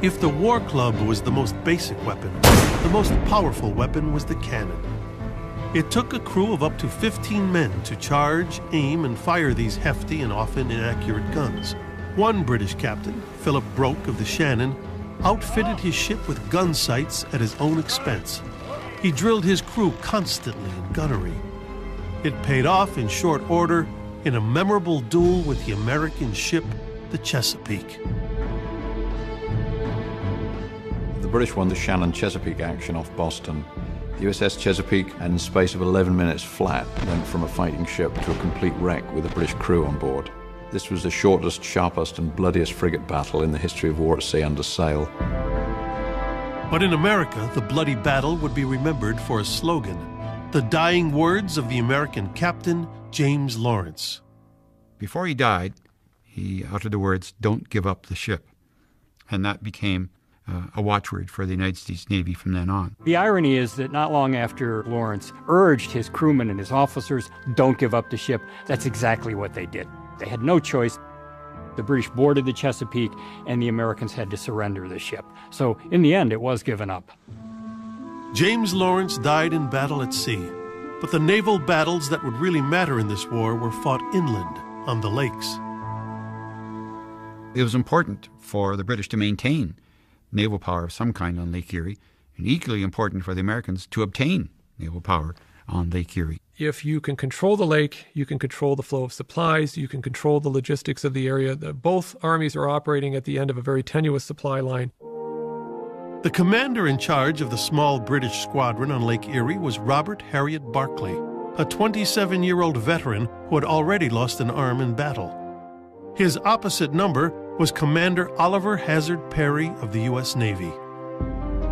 [SPEAKER 1] If the war club was the most basic weapon, the most powerful weapon was the cannon. It took a crew of up to 15 men to charge, aim, and fire these hefty and often inaccurate guns. One British captain, Philip Broke of the Shannon, outfitted his ship with gun sights at his own expense. He drilled his crew constantly in gunnery. It paid off in short order in a memorable duel with the American ship, the Chesapeake.
[SPEAKER 3] The British won the Shannon-Chesapeake action off Boston. The USS Chesapeake, and in the space of 11 minutes flat, went from a fighting ship to a complete wreck with a British crew on board. This was the shortest, sharpest, and bloodiest frigate battle in the history of war at sea under sail.
[SPEAKER 1] But in America, the bloody battle would be remembered for a slogan, the dying words of the American captain, James Lawrence.
[SPEAKER 12] Before he died, he uttered the words, "Don't give up the ship." And that became a watchword for the United States Navy from then on.
[SPEAKER 15] The irony is that not long after Lawrence urged his crewmen and his officers, don't give up the ship, that's exactly what they did. They had no choice. The British boarded the Chesapeake, and the Americans had to surrender the ship. So in the end, it was given up.
[SPEAKER 1] James Lawrence died in battle at sea, but the naval battles that would really matter in this war were fought inland on the lakes.
[SPEAKER 12] It was important for the British to maintain naval power of some kind on Lake Erie, and equally important for the Americans to obtain naval power on Lake Erie.
[SPEAKER 18] If you can control the lake, you can control the flow of supplies, you can control the logistics of the area. Both armies are operating at the end of a very tenuous supply line.
[SPEAKER 1] The commander in charge of the small British squadron on Lake Erie was Robert Harriet Barclay, a 27-year-old veteran who had already lost an arm in battle. His opposite number was Commander Oliver Hazard Perry of the U.S. Navy.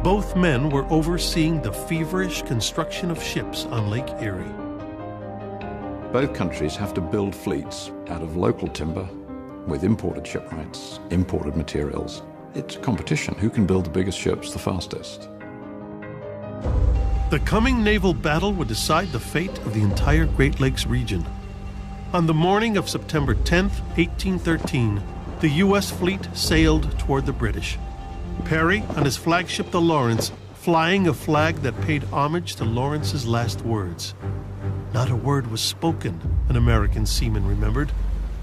[SPEAKER 1] Both men were overseeing the feverish construction of ships on Lake Erie.
[SPEAKER 3] Both countries have to build fleets out of local timber with imported shipwrights, imported materials. It's a competition. Who can build the biggest ships the fastest?
[SPEAKER 1] The coming naval battle would decide the fate of the entire Great Lakes region. On the morning of September 10th, 1813, the U.S. fleet sailed toward the British. Perry, on his flagship the Lawrence, flying a flag that paid homage to Lawrence's last words. Not a word was spoken, an American seaman remembered.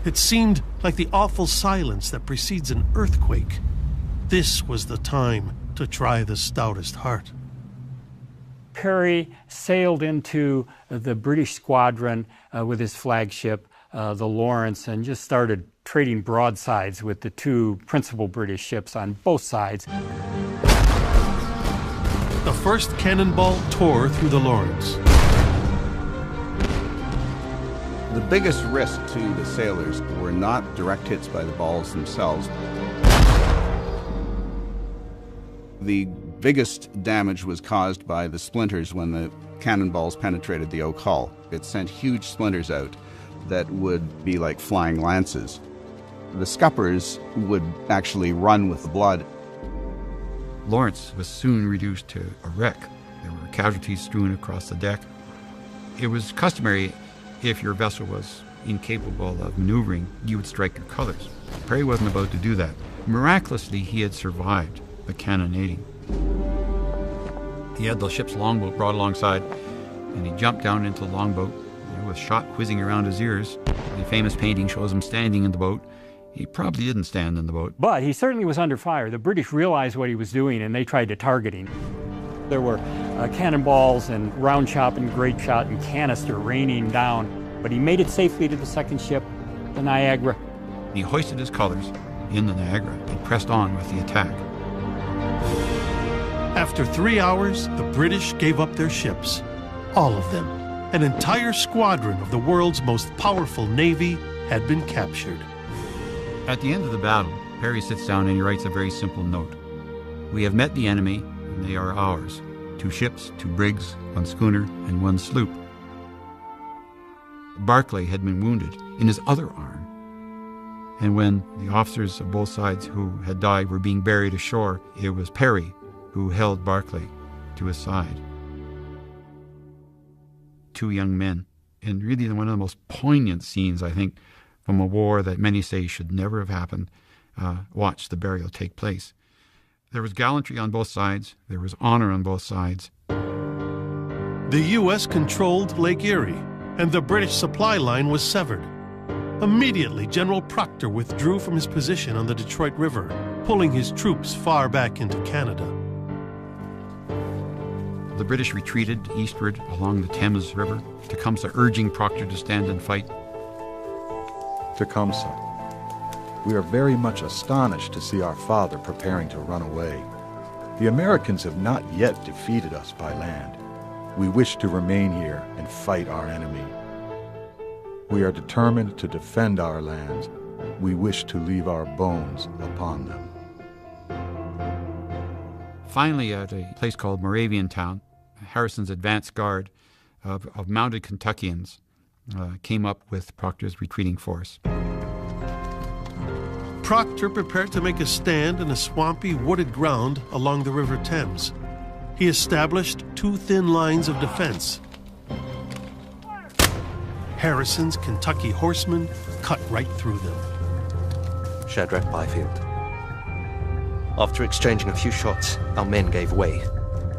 [SPEAKER 1] It seemed like the awful silence that precedes an earthquake. This was the time to try the stoutest heart.
[SPEAKER 15] Perry sailed into the British squadron with his flagship, the Lawrence, and just started trading broadsides with the two principal British ships on both sides.
[SPEAKER 1] The first cannonball tore through the Lawrence.
[SPEAKER 7] The biggest risk to the sailors were not direct hits by the balls themselves. The biggest damage was caused by the splinters when the cannonballs penetrated the oak hull. It sent huge splinters out that would be like flying lances. The scuppers would actually run with the blood.
[SPEAKER 12] Lawrence was soon reduced to a wreck. There were casualties strewn across the deck. It was customary, if your vessel was incapable of maneuvering, you would strike your colors. Perry wasn't about to do that. Miraculously, he had survived the cannonading. He had the ship's longboat brought alongside, and he jumped down into the longboat with shot whizzing around his ears. The famous painting shows him standing in the boat. He probably didn't stand in the boat.
[SPEAKER 15] But he certainly was under fire. The British realized what he was doing, and they tried to target him. There were cannonballs and round shot and grape shot and canister raining down, but he made it safely to the second ship, the Niagara.
[SPEAKER 12] He hoisted his colors in the Niagara and pressed on with the attack.
[SPEAKER 1] After 3 hours, the British gave up their ships, all of them. An entire squadron of the world's most powerful navy had been captured.
[SPEAKER 12] At the end of the battle, Perry sits down and he writes a very simple note. We have met the enemy, and they are ours. 2 ships, 2 brigs, 1 schooner, and 1 sloop. Barclay had been wounded in his other arm. And when the officers of both sides who had died were being buried ashore, it was Perry who held Barclay to his side. 2 young men, and really one of the most poignant scenes, I think, from a war that many say should never have happened, watch the burial take place. There was gallantry on both sides. There was honor on both sides.
[SPEAKER 1] The U.S. controlled Lake Erie, and the British supply line was severed. Immediately, General Proctor withdrew from his position on the Detroit River, pulling his troops far back into Canada.
[SPEAKER 12] The British retreated eastward along the Thames River, Tecumseh urging Proctor to stand and fight.
[SPEAKER 17] Tecumseh, we are very much astonished to see our father preparing to run away. The Americans have not yet defeated us by land. We wish to remain here and fight our enemy. We are determined to defend our lands. We wish to leave our bones upon them.
[SPEAKER 12] Finally, at a place called Moraviantown, Harrison's advance guard of mounted Kentuckians came up with Proctor's retreating force.
[SPEAKER 1] Proctor prepared to make a stand in a swampy, wooded ground along the River Thames. He established two thin lines of defense. Harrison's Kentucky horsemen cut right through them.
[SPEAKER 22] Shadrach Byfield. After exchanging a few shots, our men gave way.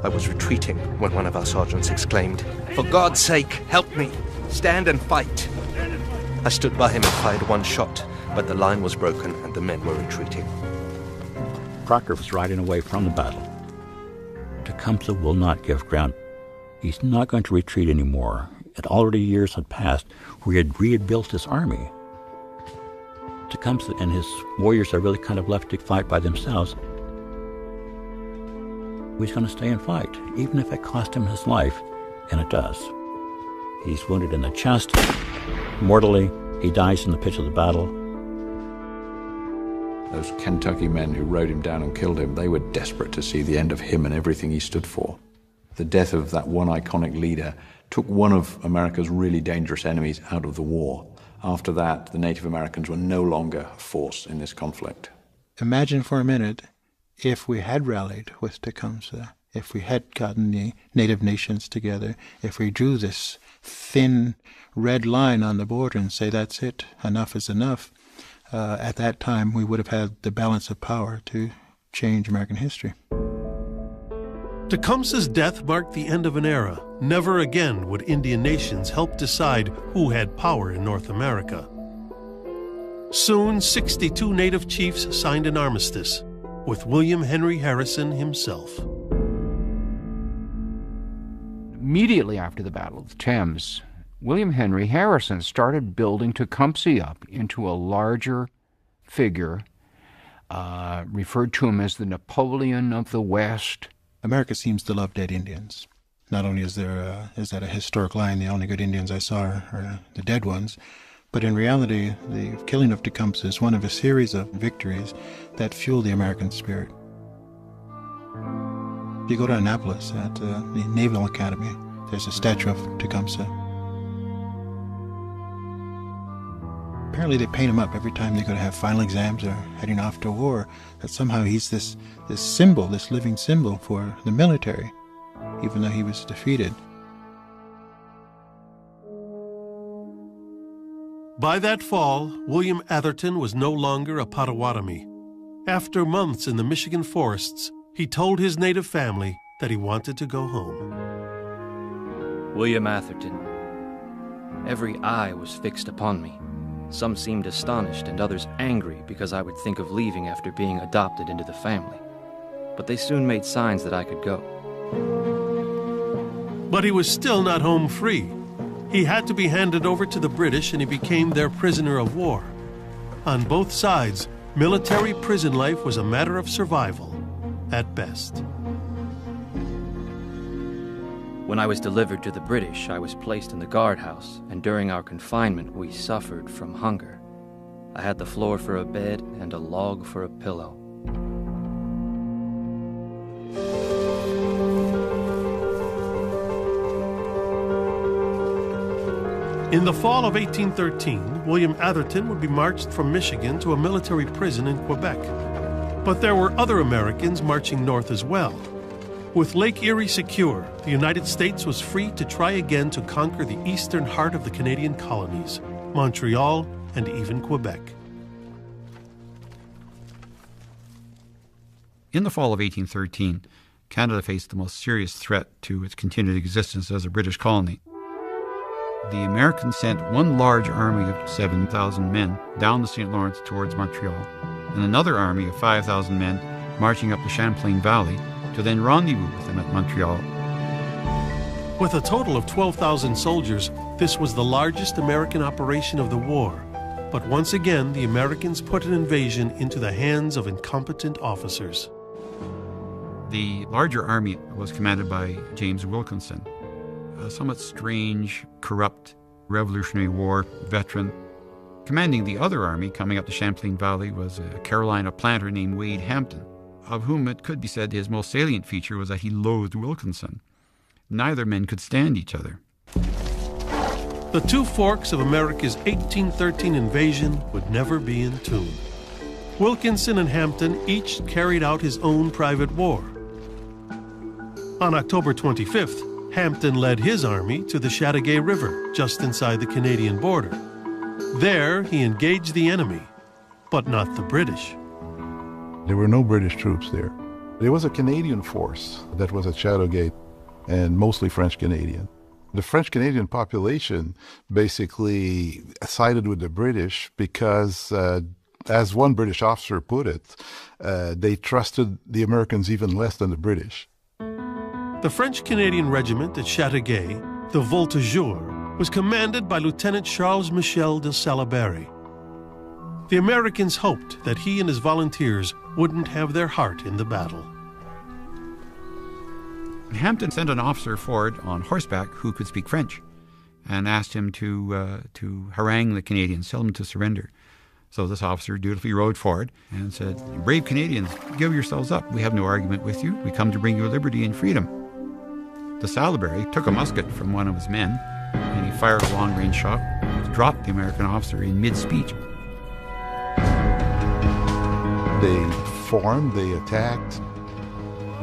[SPEAKER 22] I was retreating when one of our sergeants exclaimed, "For God's sake, help me! Stand and fight!" I stood by him and fired one shot, but the line was broken and the men were retreating.
[SPEAKER 19] Proctor was riding away from the battle. Tecumseh will not give ground. He's not going to retreat anymore. And already years had passed where he had rebuilt his army. Tecumseh and his warriors are really kind of left to fight by themselves. He's going to stay and fight, even if it cost him his life, and it does. He's wounded in the chest. Mortally, he dies in the pitch of the battle.
[SPEAKER 3] Those Kentucky men who rode him down and killed him, they were desperate to see the end of him and everything he stood for. The death of that one iconic leader took one of America's really dangerous enemies out of the war. After that, the Native Americans were no longer a force in this conflict.
[SPEAKER 4] Imagine for a minute if we had rallied with Tecumseh, if we had gotten the Native nations together, if we drew this thin red line on the border and say, that's it, enough is enough, at that time we would have had the balance of power to change American history.
[SPEAKER 1] Tecumseh's death marked the end of an era. Never again would Indian nations help decide who had power in North America. Soon, 62 Native chiefs signed an armistice, with William Henry Harrison himself.
[SPEAKER 2] Immediately after the Battle of the Thames, William Henry Harrison started building Tecumseh up into a larger figure, referred to him as the Napoleon of the West.
[SPEAKER 4] America seems to love dead Indians. Not only is that a historic line, the only good Indians I saw are the dead ones, but in reality, the killing of Tecumseh is one of a series of victories that fuel the American spirit. If you go to Annapolis at the Naval Academy, there's a statue of Tecumseh. Apparently they paint him up every time they're going to have final exams or heading off to war, that somehow he's this symbol, this living symbol for the military, even though he was defeated.
[SPEAKER 1] By that fall, William Atherton was no longer a Potawatomi. After months in the Michigan forests, he told his native family that he wanted to go home.
[SPEAKER 14] William Atherton. Every eye was fixed upon me. Some seemed astonished and others angry because I would think of leaving after being adopted into the family. But they soon made signs that I could go.
[SPEAKER 1] But he was still not home free. He had to be handed over to the British and he became their prisoner of war. On both sides, military prison life was a matter of survival, at best.
[SPEAKER 14] When I was delivered to the British, I was placed in the guardhouse, and during our confinement, we suffered from hunger. I had the floor for a bed and a log for a pillow.
[SPEAKER 1] In the fall of 1813, William Atherton would be marched from Michigan to a military prison in Quebec. But there were other Americans marching north as well. With Lake Erie secure, the United States was free to try again to conquer the eastern heart of the Canadian colonies, Montreal and even Quebec.
[SPEAKER 12] In the fall of 1813, Canada faced the most serious threat to its continued existence as a British colony. The Americans sent one large army of 7,000 men down the St. Lawrence towards Montreal, and another army of 5,000 men marching up the Champlain Valley to then rendezvous with them at Montreal.
[SPEAKER 1] With a total of 12,000 soldiers, this was the largest American operation of the war. But once again, the Americans put an invasion into the hands of incompetent officers.
[SPEAKER 12] The larger army was commanded by James Wilkinson, a somewhat strange, corrupt Revolutionary War veteran. Commanding the other army coming up the Champlain Valley was a Carolina planter named Wade Hampton, of whom it could be said his most salient feature was that he loathed Wilkinson. Neither men could stand each other.
[SPEAKER 1] The two forks of America's 1813 invasion would never be in tune. Wilkinson and Hampton each carried out his own private war. On October 25th, Hampton led his army to the Chateauguay River, just inside the Canadian border. There, he engaged the enemy, but not the British.
[SPEAKER 17] There were no British troops there. There was a Canadian force that was at Chateauguay, and mostly French-Canadian. The French-Canadian population basically sided with the British because, as one British officer put it, they trusted the Americans even less than the British.
[SPEAKER 1] The French-Canadian regiment at Chateauguay, the Voltigeurs, was commanded by Lieutenant Charles Michel de Salaberry. The Americans hoped that he and his volunteers wouldn't have their heart in the battle.
[SPEAKER 12] Hampton sent an officer forward on horseback who could speak French and asked him to harangue the Canadians, tell them to surrender. So this officer dutifully rode forward and said, "Brave Canadians, give yourselves up. We have no argument with you. We come to bring you liberty and freedom." De Salaberry took a musket from one of his men and he fired a long-range shot, which dropped the American officer in mid-speech.
[SPEAKER 17] They formed, they attacked.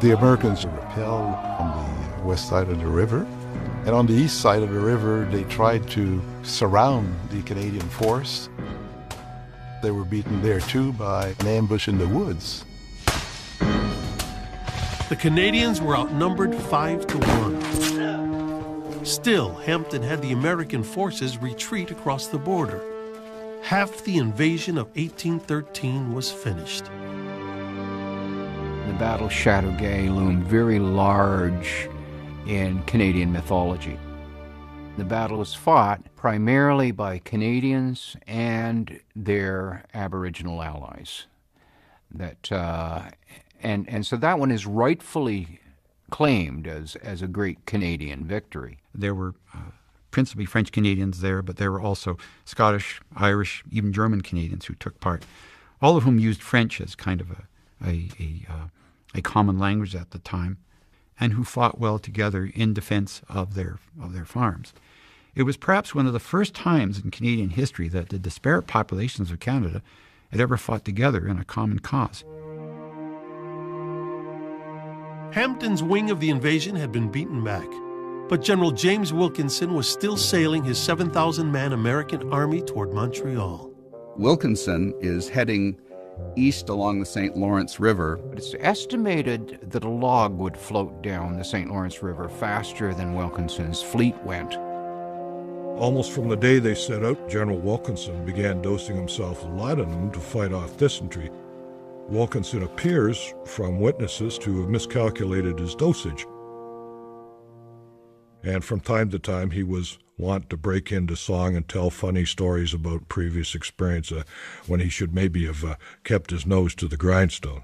[SPEAKER 17] The Americans were repelled on the west side of the river. And on the east side of the river, they tried to surround the Canadian force. They were beaten there too by an ambush in the woods.
[SPEAKER 1] The Canadians were outnumbered 5-1. Still, Hampton had the American forces retreat across the border. Half the invasion of 1813 was finished.
[SPEAKER 2] The Battle of Chateauguay loomed very large in Canadian mythology. The battle was fought primarily by Canadians and their Aboriginal allies. And so that one is rightfully claimed as a great Canadian victory.
[SPEAKER 12] There were principally French Canadians there, but there were also Scottish, Irish, even German Canadians who took part, all of whom used French as kind of a common language at the time, and who fought well together in defense of their farms. It was perhaps one of the first times in Canadian history that the disparate populations of Canada had ever fought together in a common cause.
[SPEAKER 1] Hampton's wing of the invasion had been beaten back, but General James Wilkinson was still sailing his 7,000-man American army toward Montreal.
[SPEAKER 7] Wilkinson is heading east along the St. Lawrence River.
[SPEAKER 2] It's estimated that a log would float down the St. Lawrence River faster than Wilkinson's fleet went.
[SPEAKER 10] Almost from the day they set out, General Wilkinson began dosing himself with laudanum to fight off dysentery. Wilkinson appears, from witnesses, to have miscalculated his dosage. And from time to time, he was wont to break into song and tell funny stories about previous experience when he should maybe have kept his nose to the grindstone.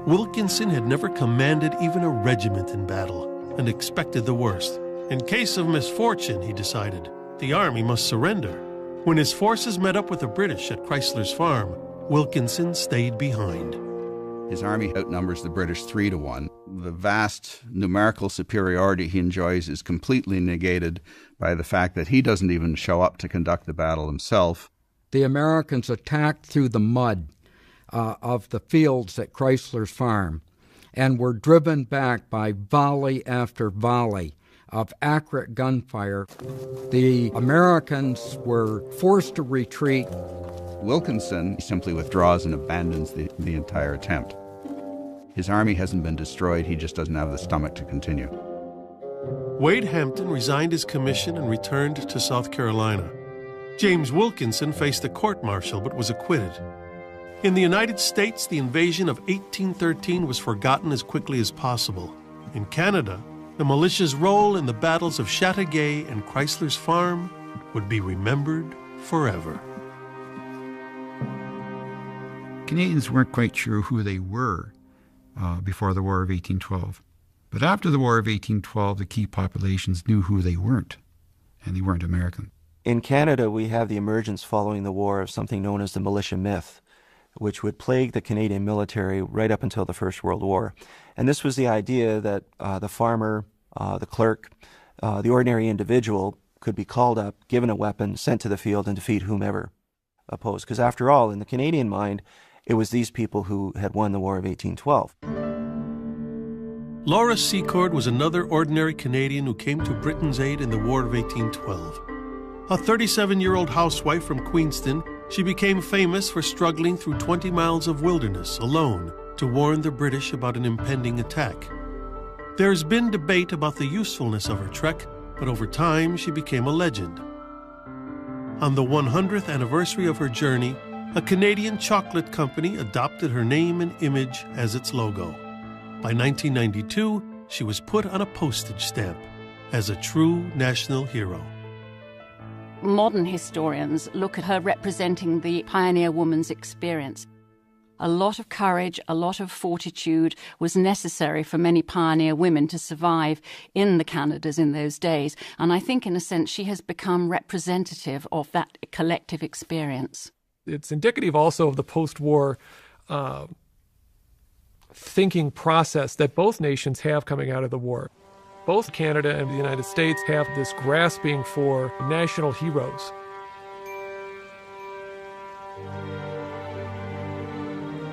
[SPEAKER 1] Wilkinson had never commanded even a regiment in battle and expected the worst. In case of misfortune, he decided, the army must surrender. When his forces met up with the British at Chrysler's Farm, Wilkinson stayed behind.
[SPEAKER 7] His army outnumbers the British 3-1. The vast numerical superiority he enjoys is completely negated by the fact that he doesn't even show up to conduct the battle himself.
[SPEAKER 16] The Americans attacked through the mud of the fields at Chrysler's Farm and were driven back by volley after volley of accurate gunfire. The Americans were forced to retreat.
[SPEAKER 7] Wilkinson simply withdraws and abandons the entire attempt. His army hasn't been destroyed, he just doesn't have the stomach to continue.
[SPEAKER 1] Wade Hampton resigned his commission and returned to South Carolina. James Wilkinson faced a court-martial but was acquitted. In the United States, the invasion of 1813 was forgotten as quickly as possible. In Canada, the militia's role in the battles of Chateauguay and Chrysler's Farm would be remembered forever.
[SPEAKER 12] Canadians weren't quite sure who they were before the War of 1812. But after the War of 1812, the key populations knew who they weren't, and they weren't American.
[SPEAKER 20] In Canada, we have the emergence following the war of something known as the militia myth, which would plague the Canadian military right up until the First World War. And this was the idea that the farmer, the clerk, the ordinary individual could be called up, given a weapon, sent to the field, and defeat whomever opposed. Because after all, in the Canadian mind, it was these people who had won the War of 1812.
[SPEAKER 1] Laura Secord was another ordinary Canadian who came to Britain's aid in the War of 1812. A 37-year-old housewife from Queenston, she became famous for struggling through 20 miles of wilderness alone to warn the British about an impending attack. There's been debate about the usefulness of her trek, but over time she became a legend. On the 100th anniversary of her journey, a Canadian chocolate company adopted her name and image as its logo. By 1992, she was put on a postage stamp as a true national hero.
[SPEAKER 11] Modern historians look at her representing the pioneer woman's experience. A lot of courage, a lot of fortitude was necessary for many pioneer women to survive in the Canadas in those days. And I think, in a sense, she has become representative of that collective experience.
[SPEAKER 18] It's indicative also of the post-war thinking process that both nations have coming out of the war. Both Canada and the United States have this grasping for national heroes.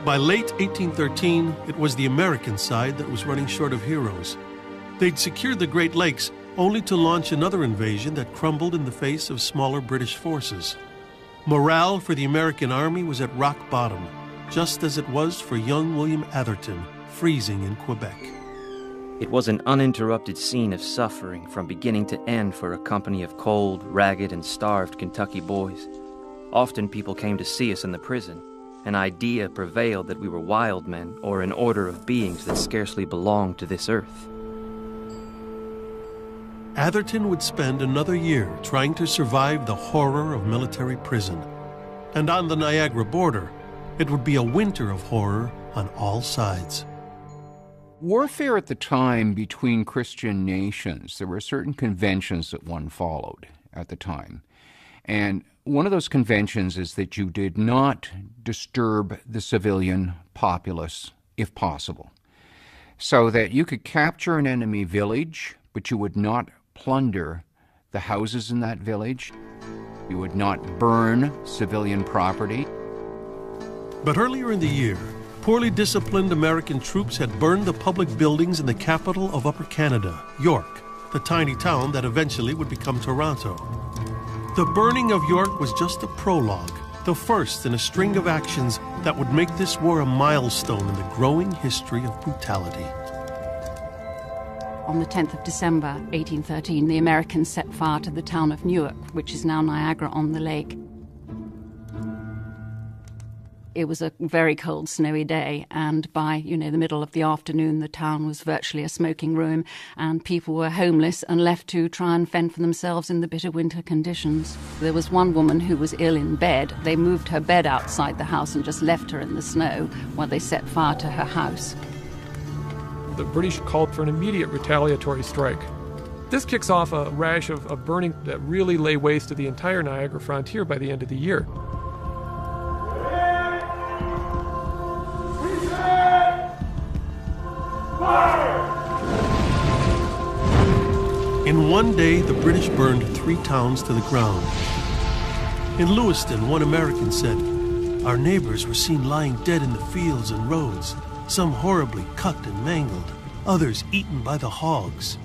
[SPEAKER 1] By late 1813, it was the American side that was running short of heroes. They'd secured the Great Lakes only to launch another invasion that crumbled in the face of smaller British forces. Morale for the American army was at rock bottom, just as it was for young William Atherton, freezing in Quebec.
[SPEAKER 14] It was an uninterrupted scene of suffering from beginning to end for a company of cold, ragged, and starved Kentucky boys. Often people came to see us in the prison. An idea prevailed that we were wild men or an order of beings that scarcely belonged to this earth.
[SPEAKER 1] Atherton would spend another year trying to survive the horror of military prison. And on the Niagara border, it would be a winter of horror on all sides.
[SPEAKER 2] Warfare at the time between Christian nations, there were certain conventions that one followed at the time. And one of those conventions is that you did not disturb the civilian populace, if possible. So that you could capture an enemy village, but you would not plunder the houses in that village. You would not burn civilian property.
[SPEAKER 1] But earlier in the year, poorly disciplined American troops had burned the public buildings in the capital of Upper Canada, York, the tiny town that eventually would become Toronto. The burning of York was just a prologue, the first in a string of actions that would make this war a milestone in the growing history of brutality.
[SPEAKER 11] On the 10th of December, 1813, the Americans set fire to the town of Newark, which is now Niagara-on-the-Lake. It was a very cold, snowy day, and by, the middle of the afternoon, the town was virtually a smoking ruin, and people were homeless and left to try and fend for themselves in the bitter winter conditions. There was one woman who was ill in bed. They moved her bed outside the house and just left her in the snow while they set fire to her house.
[SPEAKER 18] The British called for an immediate retaliatory strike. This kicks off a rash of burning that really lay waste to the entire Niagara frontier by the end of the year.
[SPEAKER 1] In one day, the British burned 3 towns to the ground. In Lewiston, one American said, "Our neighbors were seen lying dead in the fields and roads, some horribly cut and mangled, others eaten by the hogs."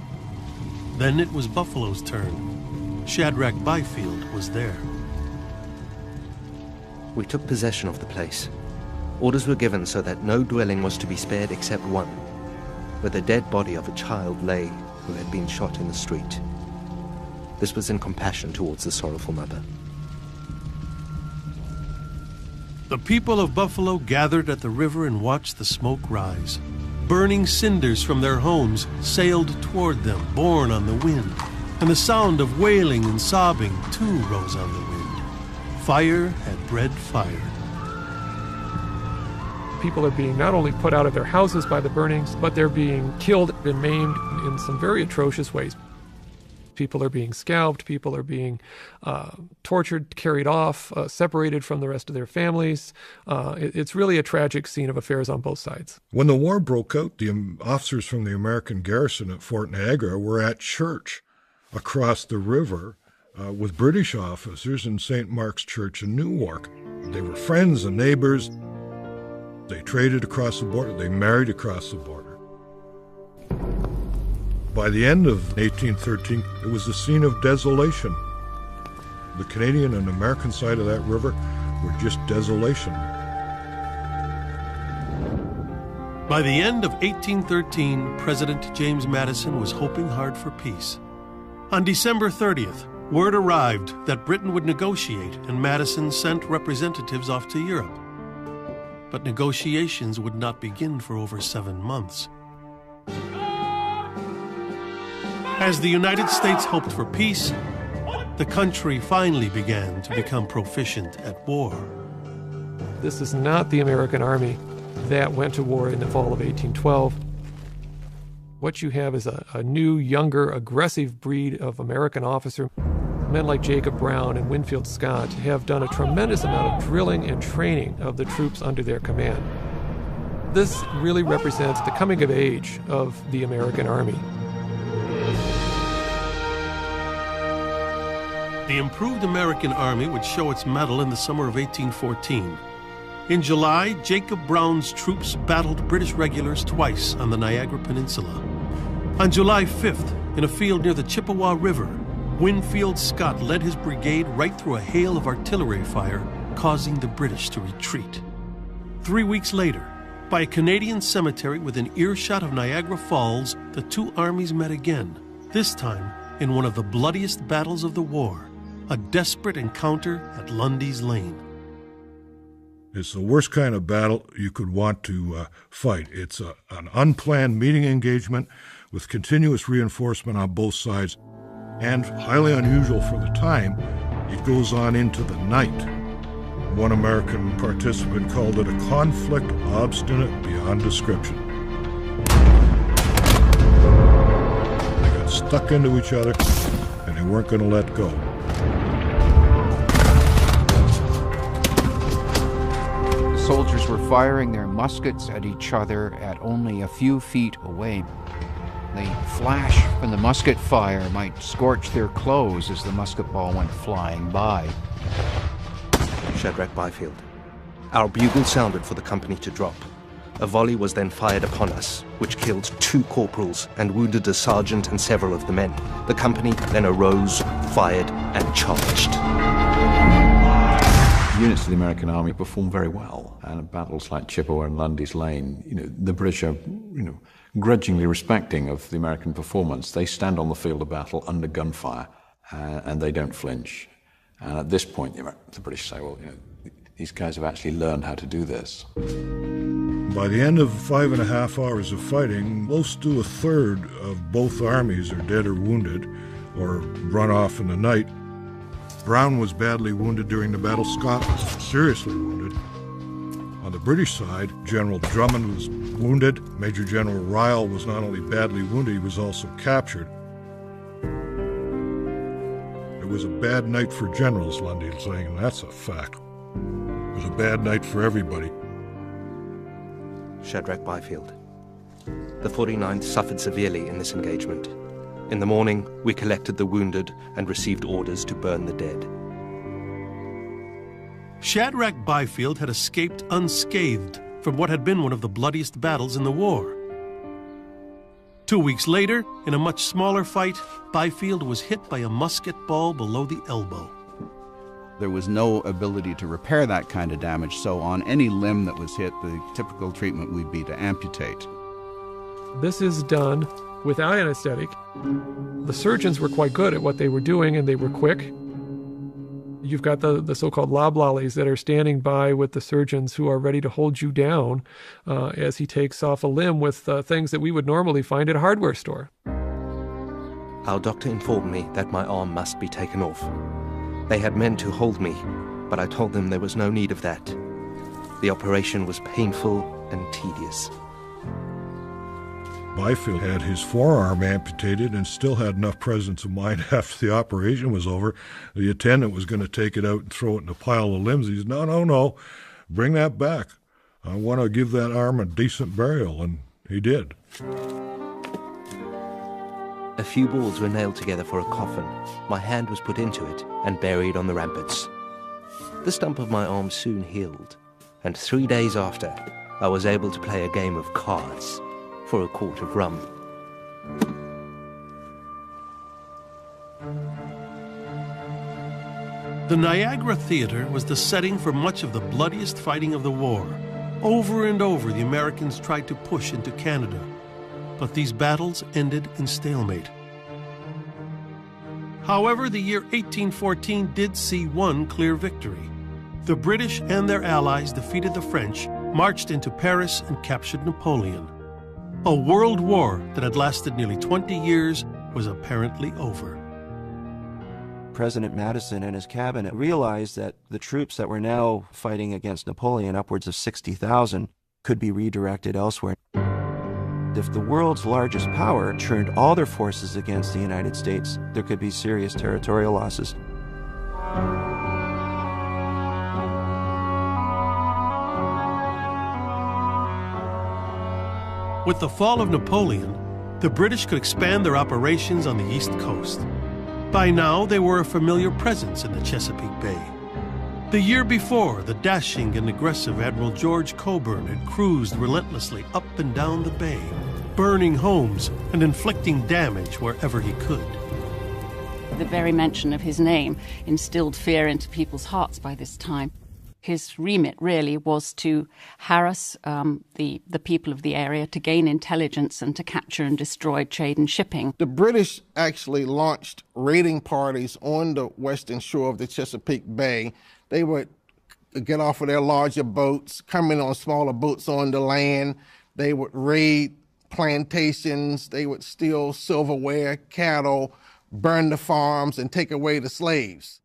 [SPEAKER 1] Then it was Buffalo's turn. Shadrach Byfield was there.
[SPEAKER 22] We took possession of the place. Orders were given so that no dwelling was to be spared except one, where the dead body of a child lay who had been shot in the street. This was in compassion towards the sorrowful mother.
[SPEAKER 1] The people of Buffalo gathered at the river and watched the smoke rise. Burning cinders from their homes sailed toward them, borne on the wind, and the sound of wailing and sobbing too rose on the wind. Fire had bred fire.
[SPEAKER 18] People are being not only put out of their houses by the burnings, but they're being killed and maimed in some very atrocious ways. People are being scalped, people are being tortured, carried off, separated from the rest of their families. It's really a tragic scene of affairs on both sides.
[SPEAKER 10] When the war broke out, the officers from the American garrison at Fort Niagara were at church across the river with British officers in St. Mark's Church in Newark. They were friends and neighbors. They traded across the border. They married across the border. By the end of 1813, it was a scene of desolation. The Canadian and American side of that river were just desolation.
[SPEAKER 1] By the end of 1813, President James Madison was hoping hard for peace. On December 30th, word arrived that Britain would negotiate, and Madison sent representatives off to Europe. But negotiations would not begin for over 7 months. As the United States hoped for peace, the country finally began to become proficient at war.
[SPEAKER 18] This is not the American army that went to war in the fall of 1812. What you have is a new, younger, aggressive breed of American officer. Men like Jacob Brown and Winfield Scott have done a tremendous amount of drilling and training of the troops under their command. This really represents the coming of age of the American Army.
[SPEAKER 1] The improved American Army would show its mettle in the summer of 1814. In July, Jacob Brown's troops battled British regulars twice on the Niagara Peninsula. On July 5th, in a field near the Chippewa River, Winfield Scott led his brigade right through a hail of artillery fire, causing the British to retreat. 3 weeks later, by a Canadian cemetery within earshot of Niagara Falls, the two armies met again, this time in one of the bloodiest battles of the war, a desperate encounter at Lundy's Lane.
[SPEAKER 10] It's the worst kind of battle you could want to fight. It's an unplanned meeting engagement with continuous reinforcement on both sides. And highly unusual for the time, it goes on into the night. One American participant called it a conflict obstinate beyond description. They got stuck into each other, and they weren't going to let go.
[SPEAKER 2] The soldiers were firing their muskets at each other at only a few feet away. The flash from the musket fire might scorch their clothes as the musket ball went flying by.
[SPEAKER 22] Shadrach Byfield. Our bugle sounded for the company to drop. A volley was then fired upon us, which killed 2 corporals and wounded a sergeant and several of the men. The company then arose, fired, and charged.
[SPEAKER 3] Units of the American Army performed very well, and at battles like Chippewa and Lundy's Lane, the British are, grudgingly respecting of the American performance. They stand on the field of battle under gunfire, and they don't flinch. And at this point, the British say, well, these guys have actually learned how to do this.
[SPEAKER 10] By the end of 5.5 hours of fighting, close to a third of both armies are dead or wounded, or run off in the night. Brown was badly wounded during the battle. Scott was seriously wounded. On the British side, General Drummond was wounded. Major General Ryle was not only badly wounded, he was also captured. It was a bad night for generals, Lundy is saying, and that's a fact. It was a bad night for everybody.
[SPEAKER 22] Shadrach Byfield. The 49th suffered severely in this engagement. In the morning, we collected the wounded and received orders to burn the dead.
[SPEAKER 1] Shadrach Byfield had escaped unscathed from what had been one of the bloodiest battles in the war. 2 weeks later, in a much smaller fight, Byfield was hit by a musket ball below the elbow.
[SPEAKER 7] There was no ability to repair that kind of damage, so on any limb that was hit, the typical treatment would be to amputate.
[SPEAKER 18] This is done without anesthetic. The surgeons were quite good at what they were doing, and they were quick. You've got the so-called loblollies that are standing by with the surgeons who are ready to hold you down as he takes off a limb with things that we would normally find at a hardware store.
[SPEAKER 22] Our doctor informed me that my arm must be taken off. They had men to hold me, but I told them there was no need of that. The operation was painful and tedious.
[SPEAKER 10] Byfield had his forearm amputated and still had enough presence of mind after the operation was over. The attendant was going to take it out and throw it in a pile of limbs. He said, no, bring that back. I want to give that arm a decent burial, and he did.
[SPEAKER 22] A few boards were nailed together for a coffin. My hand was put into it and buried on the ramparts. The stump of my arm soon healed, and 3 days after, I was able to play a game of cards for a quart of rum.
[SPEAKER 1] The Niagara Theatre was the setting for much of the bloodiest fighting of the war. Over and over, the Americans tried to push into Canada, but these battles ended in stalemate. However, the year 1814 did see one clear victory. The British and their allies defeated the French, marched into Paris, and captured Napoleon. A world war that had lasted nearly 20 years was apparently over.
[SPEAKER 20] President Madison and his cabinet realized that the troops that were now fighting against Napoleon, upwards of 60,000, could be redirected elsewhere. If the world's largest power turned all their forces against the United States, there could be serious territorial losses.
[SPEAKER 1] With the fall of Napoleon, the British could expand their operations on the East Coast. By now, they were a familiar presence in the Chesapeake Bay. The year before, the dashing and aggressive Admiral George Cockburn had cruised relentlessly up and down the bay, burning homes and inflicting damage wherever he could.
[SPEAKER 11] The very mention of his name instilled fear into people's hearts by this time. His remit really was to harass the people of the area, to gain intelligence and to capture and destroy trade and shipping.
[SPEAKER 5] The British actually launched raiding parties on the western shore of the Chesapeake Bay. They would get off of their larger boats, come in on smaller boats on the land. They would raid plantations. They would steal silverware, cattle, burn the farms, and take away the slaves.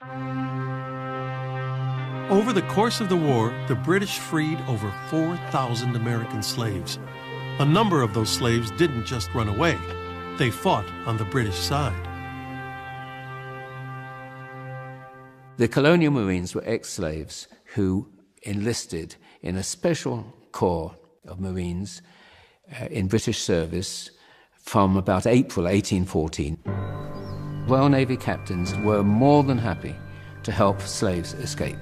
[SPEAKER 1] Over the course of the war, the British freed over 4,000 American slaves. A number of those slaves didn't just run away. They fought on the British side.
[SPEAKER 21] The colonial Marines were ex-slaves who enlisted in a special corps of Marines in British service from about April 1814. Royal Navy captains were more than happy to help slaves escape.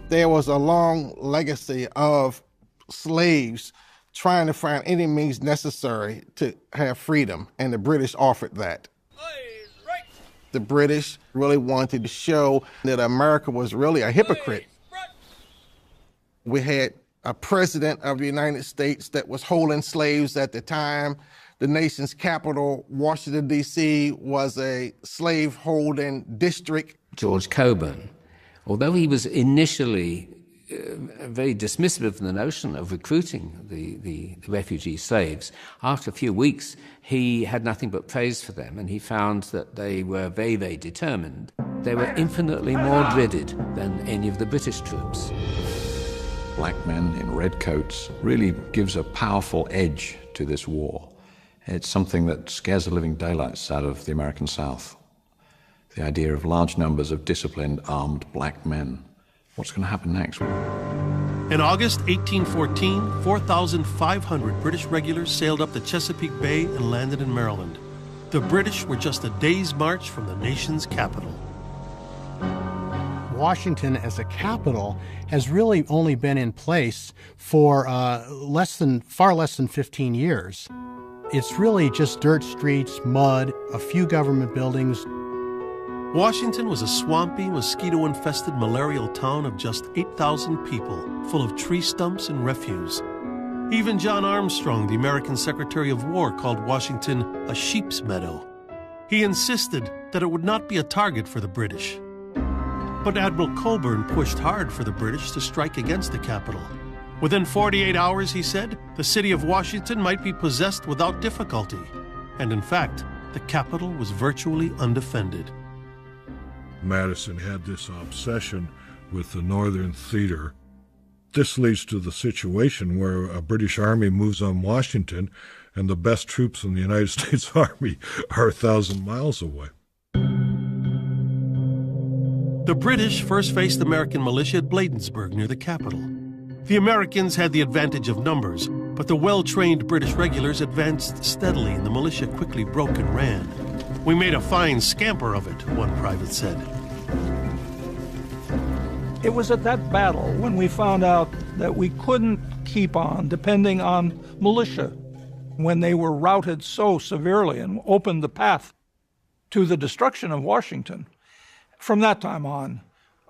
[SPEAKER 5] There was a long legacy of slaves trying to find any means necessary to have freedom, and the British offered that. The British really wanted to show that America was really a hypocrite. We had a president of the United States that was holding slaves at the time. The nation's capital, Washington, D.C., was a slave-holding district.
[SPEAKER 21] George Cockburn, although he was initially very dismissive of the notion of recruiting the refugee slaves, after a few weeks he had nothing but praise for them, and he found that they were very, very determined. They were infinitely more dreaded than any of the British troops.
[SPEAKER 3] Black men in red coats really gives a powerful edge to this war. It's something that scares the living daylights out of the American South. The idea of large numbers of disciplined, armed black men. What's going to happen next?
[SPEAKER 1] In August 1814, 4,500 British regulars sailed up the Chesapeake Bay and landed in Maryland. The British were just a day's march from the nation's capital.
[SPEAKER 9] Washington as a capital has really only been in place for far less than 15 years. It's really just dirt streets, mud, a few government buildings.
[SPEAKER 1] Washington was a swampy, mosquito-infested malarial town of just 8,000 people, full of tree stumps and refuse. Even John Armstrong, the American Secretary of War, called Washington a sheep's meadow. He insisted that it would not be a target for the British. But Admiral Cockburn pushed hard for the British to strike against the capital. Within 48 hours, he said, the city of Washington might be possessed without difficulty. And in fact, the capital was virtually undefended.
[SPEAKER 10] Madison had this obsession with the Northern Theater. This leads to the situation where a British army moves on Washington and the best troops in the United States Army are 1,000 miles away.
[SPEAKER 1] The British first faced American militia at Bladensburg near the capital. The Americans had the advantage of numbers, but the well-trained British regulars advanced steadily and the militia quickly broke and ran. We made a fine scamper of it, one private said.
[SPEAKER 6] It was at that battle when we found out that we couldn't keep on depending on militia, when they were routed so severely and opened the path to the destruction of Washington. From that time on,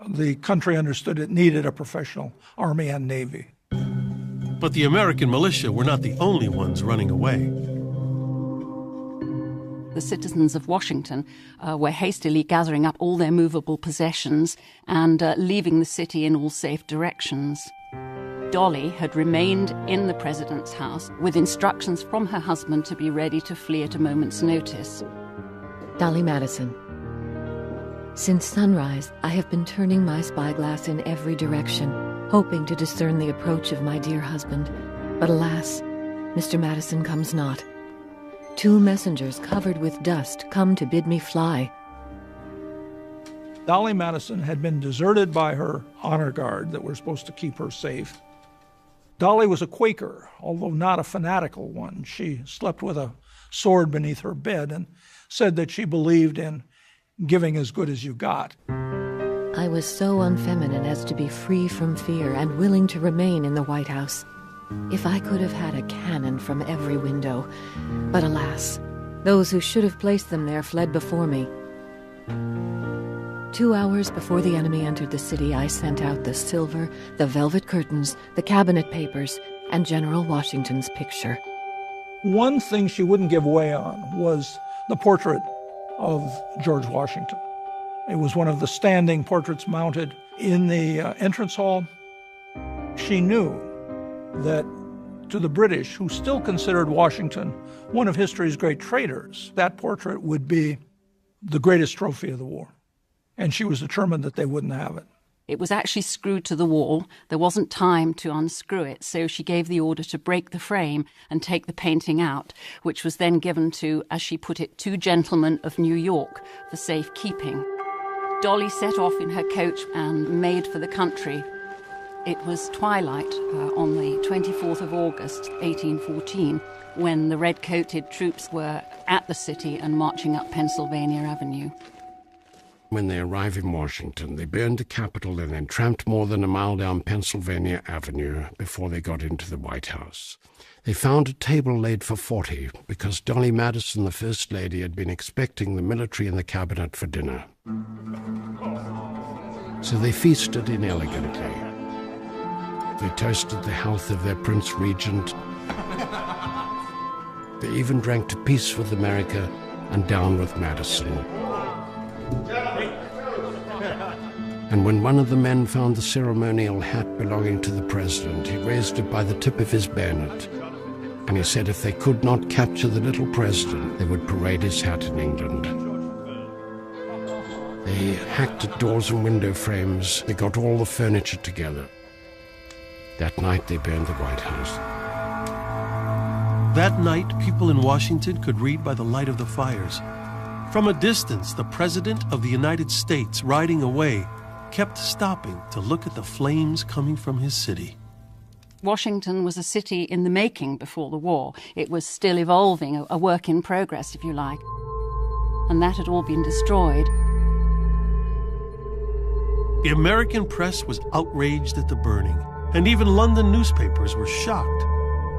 [SPEAKER 6] the country understood it needed a professional army and navy.
[SPEAKER 1] But the American militia were not the only ones running away.
[SPEAKER 11] The citizens of Washington were hastily gathering up all their movable possessions and leaving the city in all safe directions. Dolly had remained in the president's house with instructions from her husband to be ready to flee at a moment's notice.
[SPEAKER 13] Dolly Madison. Since sunrise, I have been turning my spyglass in every direction, hoping to discern the approach of my dear husband. But alas, Mr. Madison comes not. 2 messengers covered with dust come to bid me fly.
[SPEAKER 6] Dolly Madison had been deserted by her honor guard that were supposed to keep her safe. Dolly was a Quaker, although not a fanatical one. She slept with a sword beneath her bed and said that she believed in giving as good as you got.
[SPEAKER 13] I was so unfeminine as to be free from fear and willing to remain in the White House. If I could have had a cannon from every window. But alas, those who should have placed them there fled before me. 2 hours before the enemy entered the city, I sent out the silver, the velvet curtains, the cabinet papers, and General Washington's picture.
[SPEAKER 6] One thing she wouldn't give way on was the portrait of George Washington. It was one of the standing portraits mounted in the entrance hall. She knew that to the British, who still considered Washington one of history's great traitors, that portrait would be the greatest trophy of the war. And she was determined that they wouldn't have it.
[SPEAKER 11] It was actually screwed to the wall. There wasn't time to unscrew it, so she gave the order to break the frame and take the painting out, which was then given to, as she put it, 2 gentlemen of New York for safekeeping. Dolly set off in her coach and made for the country. It was twilight on the 24th of August, 1814, when the red-coated troops were at the city and marching up Pennsylvania Avenue.
[SPEAKER 23] When they arrived in Washington, they burned the Capitol and then tramped more than a mile down Pennsylvania Avenue before they got into the White House. They found a table laid for 40 because Dolly Madison, the First Lady, had been expecting the military and the cabinet for dinner. So they feasted inelegantly. They toasted the health of their Prince Regent. They even drank to peace with America and down with Madison. And when one of the men found the ceremonial hat belonging to the president, he raised it by the tip of his bayonet. And he said if they could not capture the little president, they would parade his hat in England. They hacked at doors and window frames. They got all the furniture together. That night, they burned the White House.
[SPEAKER 1] That night, people in Washington could read by the light of the fires. From a distance, the President of the United States, riding away, kept stopping to look at the flames coming from his city.
[SPEAKER 11] Washington was a city in the making before the war. It was still evolving, a work in progress, if you like. And that had all been destroyed.
[SPEAKER 1] The American press was outraged at the burning, and even London newspapers were shocked.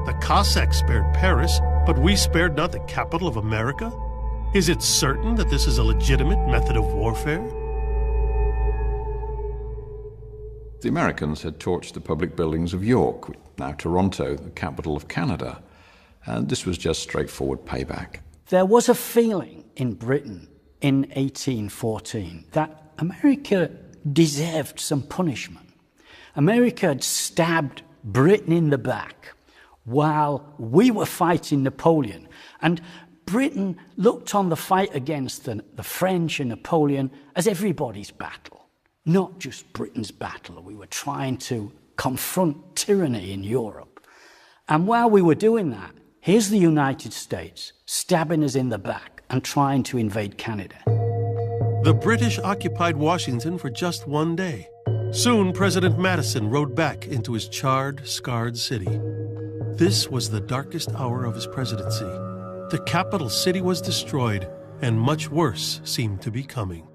[SPEAKER 1] The Cossacks spared Paris, but we spared not the capital of America? Is it certain that this is a legitimate method of warfare?
[SPEAKER 3] The Americans had torched the public buildings of York, now Toronto, the capital of Canada, and this was just straightforward payback.
[SPEAKER 8] There was a feeling in Britain in 1814 that America deserved some punishment. America had stabbed Britain in the back while we were fighting Napoleon, and Britain looked on the fight against the French and Napoleon as everybody's battle, not just Britain's battle. We were trying to confront tyranny in Europe. And while we were doing that, here's the United States stabbing us in the back and trying to invade Canada.
[SPEAKER 1] The British occupied Washington for just one day. Soon, President Madison rode back into his charred, scarred city. This was the darkest hour of his presidency. The capital city was destroyed, and much worse seemed to be coming.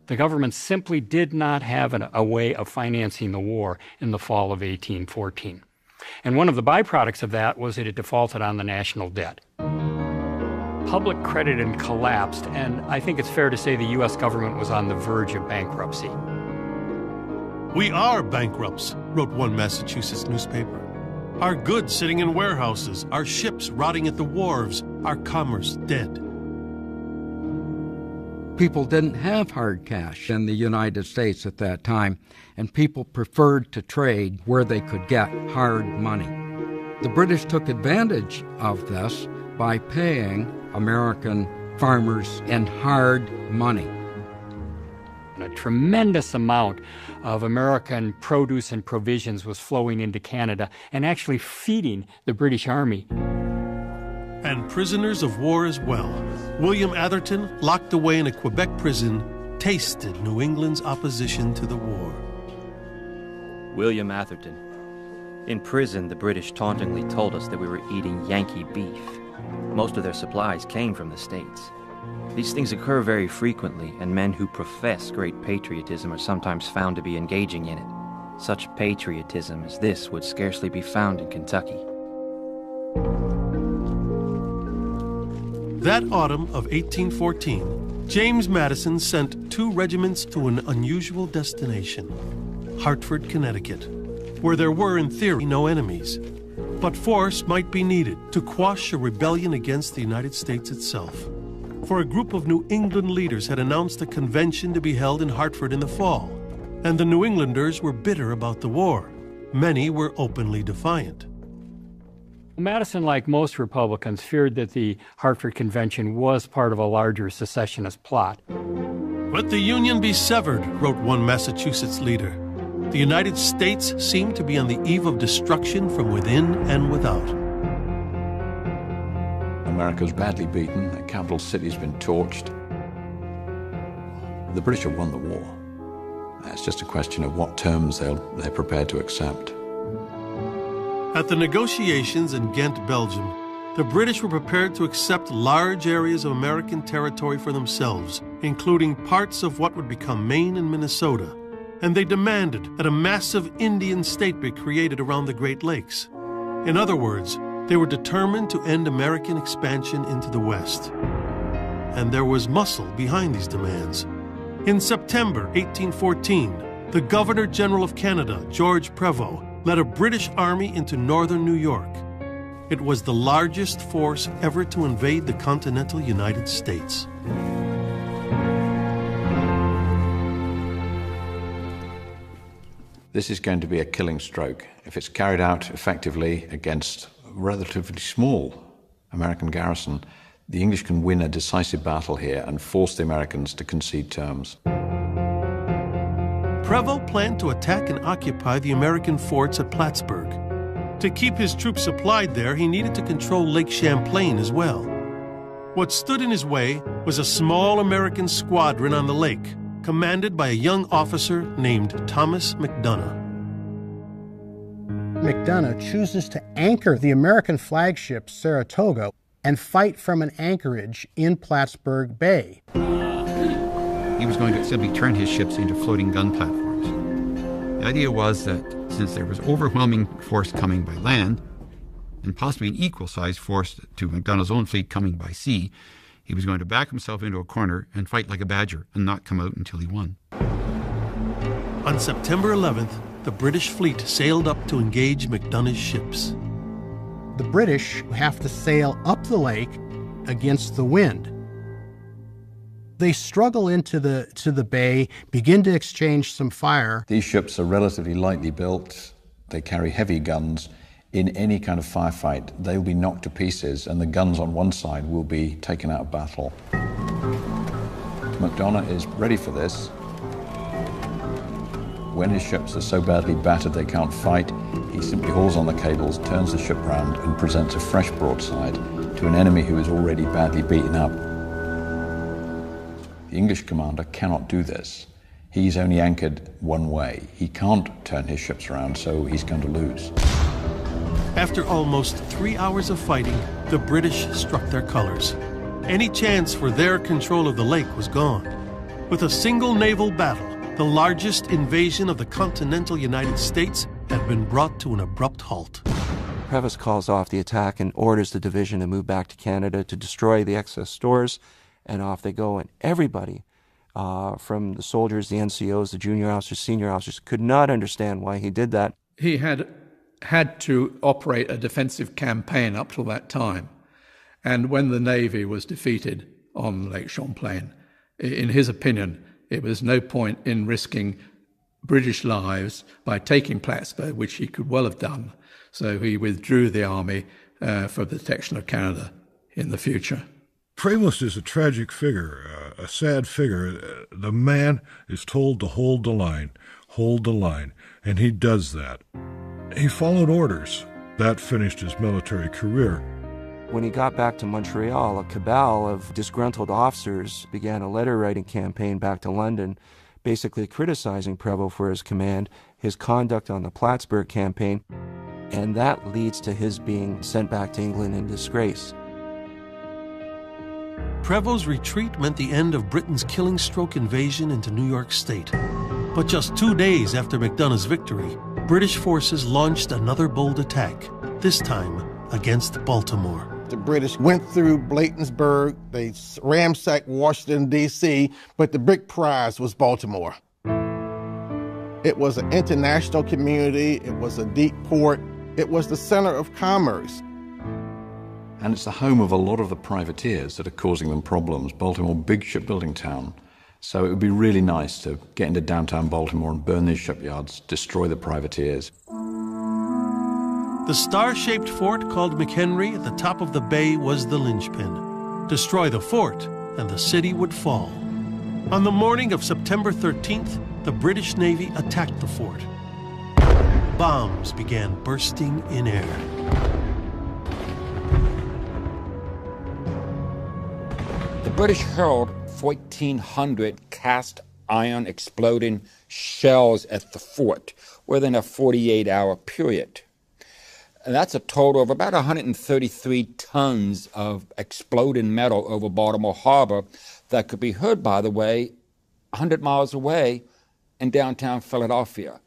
[SPEAKER 15] The government simply did not have a way of financing the war in the fall of 1814. And one of the byproducts of that was that it defaulted on the national debt. Public credit had collapsed, and I think it's fair to say the U.S. government was on the verge of bankruptcy.
[SPEAKER 1] "We are bankrupts," wrote one Massachusetts newspaper. "Our goods sitting in warehouses, our ships rotting at the wharves, our commerce dead."
[SPEAKER 16] People didn't have hard cash in the United States at that time, and people preferred to trade where they could get hard money. The British took advantage of this by paying American farmers in hard money.
[SPEAKER 15] A tremendous amount of American produce and provisions was flowing into Canada and actually feeding the British Army.
[SPEAKER 1] And prisoners of war as well. William Atherton, locked away in a Quebec prison, tasted New England's opposition to the war.
[SPEAKER 14] William Atherton. In prison, the British tauntingly told us that we were eating Yankee beef. Most of their supplies came from the States. These things occur very frequently, and men who profess great patriotism are sometimes found to be engaging in it. Such patriotism as this would scarcely be found in Kentucky.
[SPEAKER 1] That autumn of 1814, James Madison sent 2 regiments to an unusual destination, Hartford, Connecticut, where there were, in theory, no enemies. But force might be needed to quash a rebellion against the United States itself. For a group of New England leaders had announced a convention to be held in Hartford in the fall, and the New Englanders were bitter about the war. Many were openly defiant.
[SPEAKER 15] Madison, like most Republicans, feared that the Hartford Convention was part of a larger secessionist plot.
[SPEAKER 1] "Let the Union be severed," wrote one Massachusetts leader. "The United States seemed to be on the eve of destruction from within and without."
[SPEAKER 3] America's badly beaten, the capital city's been torched. The British have won the war. It's just a question of what terms they're prepared to accept.
[SPEAKER 1] At the negotiations in Ghent, Belgium, the British were prepared to accept large areas of American territory for themselves, including parts of what would become Maine and Minnesota, and they demanded that a massive Indian state be created around the Great Lakes. In other words, they were determined to end American expansion into the West. And there was muscle behind these demands. In September 1814, the Governor-General of Canada, George Prevost, led a British army into northern New York. It was the largest force ever to invade the continental United States.
[SPEAKER 3] This is going to be a killing stroke. If it's carried out effectively against a relatively small American garrison, the English can win a decisive battle here and force the Americans to concede terms.
[SPEAKER 1] Prevost planned to attack and occupy the American forts at Plattsburgh. To keep his troops supplied there, he needed to control Lake Champlain as well. What stood in his way was a small American squadron on the lake, commanded by a young officer named Thomas McDonough.
[SPEAKER 9] McDonough chooses to anchor the American flagship Saratoga and fight from an anchorage in Plattsburgh Bay.
[SPEAKER 12] He was going to simply turn his ships into floating gun platforms. The idea was that since there was overwhelming force coming by land, and possibly an equal-sized force to McDonough's own fleet coming by sea, he was going to back himself into a corner and fight like a badger and not come out until he won.
[SPEAKER 1] On September 11th, the British fleet sailed up to engage Macdonough's ships.
[SPEAKER 9] The British have to sail up the lake against the wind. They struggle into the bay, begin to exchange some fire.
[SPEAKER 3] These ships are relatively lightly built. They carry heavy guns. In any kind of firefight, they'll be knocked to pieces, and the guns on one side will be taken out of battle. Macdonough is ready for this. When his ships are so badly battered they can't fight, he simply hauls on the cables, turns the ship round, and presents a fresh broadside to an enemy who is already badly beaten up. The English commander cannot do this. He's only anchored one way. He can't turn his ships around, so he's going to lose.
[SPEAKER 1] After almost 3 hours of fighting, the British struck their colors. Any chance for their control of the lake was gone. With a single naval battle, the largest invasion of the continental United States had been brought to an abrupt halt.
[SPEAKER 20] Prevost calls off the attack and orders the division to move back to Canada to destroy the excess stores, and off they go. And everybody, from the soldiers, the NCOs, the junior officers, senior officers, could not understand why he did that.
[SPEAKER 4] He had to operate a defensive campaign up till that time. And when the Navy was defeated on Lake Champlain, in his opinion, it was no point in risking British lives by taking Plattsburgh, which he could well have done. So he withdrew the army for the protection of Canada in the future.
[SPEAKER 10] Prevost is a tragic figure, a sad figure. The man is told to hold the line, and he does that. He followed orders. That finished his military career.
[SPEAKER 20] When he got back to Montreal, a cabal of disgruntled officers began a letter-writing campaign back to London, basically criticizing Prevost for his command, his conduct on the Plattsburgh campaign, and that leads to his being sent back to England in disgrace.
[SPEAKER 1] Prevost's retreat meant the end of Britain's killing stroke invasion into New York State. But just 2 days after Macdonough's victory, British forces launched another bold attack, this time against Baltimore.
[SPEAKER 5] The British went through Bladensburg, they ransacked Washington, D.C., but the big prize was Baltimore. It was an international community, it was a deep port, it was the center of commerce.
[SPEAKER 3] And it's the home of a lot of the privateers that are causing them problems. Baltimore, big shipbuilding town. So it would be really nice to get into downtown Baltimore and burn these shipyards, destroy the privateers.
[SPEAKER 1] The star-shaped fort called McHenry at the top of the bay was the linchpin. Destroy the fort, and the city would fall. On the morning of September 13th, the British Navy attacked the fort. Bombs began bursting in air.
[SPEAKER 17] The British hurled 1,400 cast iron exploding shells at the fort within a 48-hour period. And that's a total of about 133 tons of exploding metal over Baltimore Harbor that could be heard, by the way, 100 miles away in downtown Philadelphia.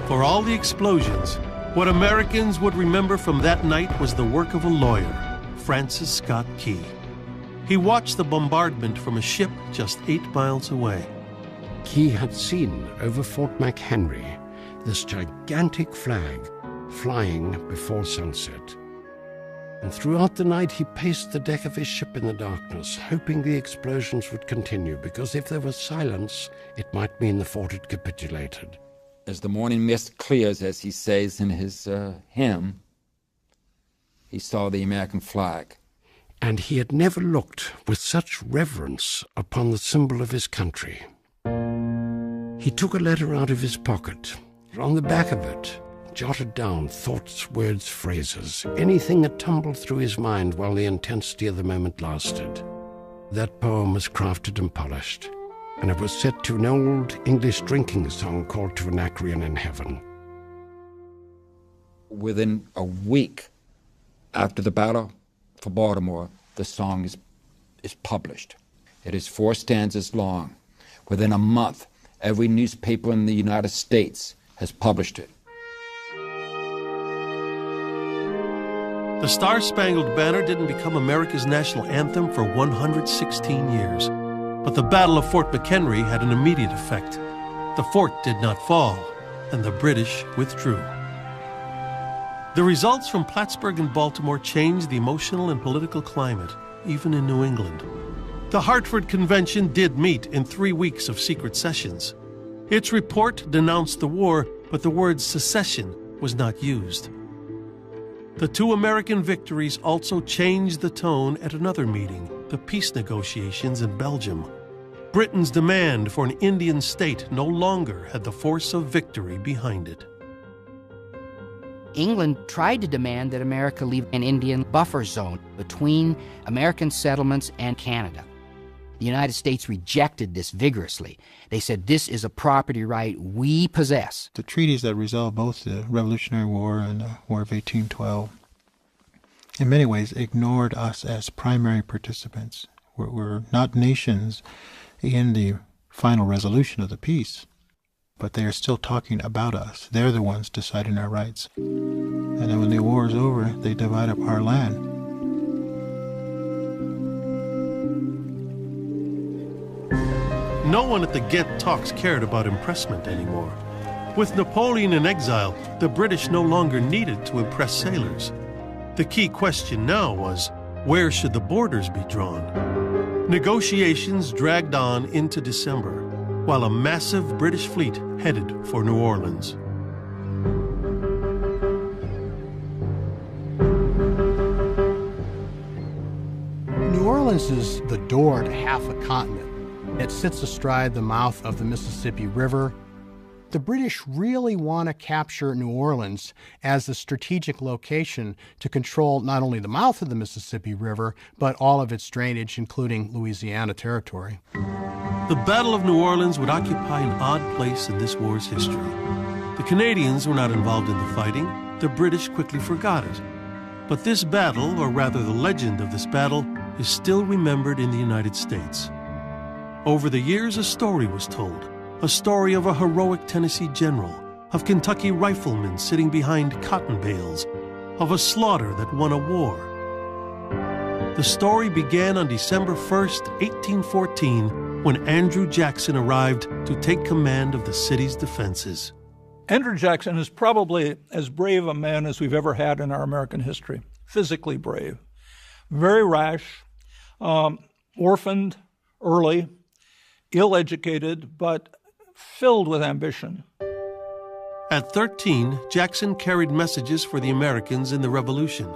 [SPEAKER 1] For all the explosions, what Americans would remember from that night was the work of a lawyer, Francis Scott Key. He watched the bombardment from a ship just 8 miles away.
[SPEAKER 23] Key had seen over Fort McHenry this gigantic flag flying before sunset. And throughout the night he paced the deck of his ship in the darkness, hoping the explosions would continue, because if there was silence, it might mean the fort had capitulated.
[SPEAKER 17] As the morning mist clears, as he says in his hymn, he saw the American flag.
[SPEAKER 23] And he had never looked with such reverence upon the symbol of his country. He took a letter out of his pocket. On the back of it, jotted down thoughts, words, phrases, anything that tumbled through his mind while the intensity of the moment lasted. That poem was crafted and polished, and it was set to an old English drinking song called To an Anacreon in Heaven.
[SPEAKER 17] Within a week after the battle for Baltimore, the song is published. It is 4 stanzas long. Within a month, every newspaper in the United States has published it.
[SPEAKER 1] The Star-Spangled Banner didn't become America's national anthem for 116 years. But the Battle of Fort McHenry had an immediate effect. The fort did not fall, and the British withdrew. The results from Plattsburgh and Baltimore changed the emotional and political climate, even in New England. The Hartford Convention did meet in 3 weeks of secret sessions. Its report denounced the war, but the word secession was not used. The two American victories also changed the tone at another meeting, the peace negotiations in Belgium. Britain's demand for an Indian state no longer had the force of victory behind it.
[SPEAKER 2] England tried to demand that America leave an Indian buffer zone between American settlements and Canada. The United States rejected this vigorously. They said this is a property right we possess.
[SPEAKER 7] The treaties that resolved both the Revolutionary War and the War of 1812 in many ways ignored us as primary participants. We're not nations in the final resolution of the peace, but they are still talking about us. They're the ones deciding our rights. And then when the war is over, they divide up our land.
[SPEAKER 1] No one at the Ghent talks cared about impressment anymore. With Napoleon in exile, the British no longer needed to impress sailors. The key question now was, where should the borders be drawn? Negotiations dragged on into December, while a massive British fleet headed for New Orleans.
[SPEAKER 9] New Orleans is the door to half a continent. It sits astride the mouth of the Mississippi River. The British really want to capture New Orleans as a strategic location to control not only the mouth of the Mississippi River, but all of its drainage, including Louisiana territory.
[SPEAKER 1] The Battle of New Orleans would occupy an odd place in this war's history. The Canadians were not involved in the fighting. The British quickly forgot it. But this battle, or rather the legend of this battle, is still remembered in the United States. Over the years, a story was told, a story of a heroic Tennessee general, of Kentucky riflemen sitting behind cotton bales, of a slaughter that won a war. The story began on December 1st, 1814, when Andrew Jackson arrived to take command of the city's defenses.
[SPEAKER 6] Andrew Jackson is probably as brave a man as we've ever had in our American history, physically brave, very rash, orphaned early, ill-educated, but filled with ambition.
[SPEAKER 1] At 13, Jackson carried messages for the Americans in the Revolution.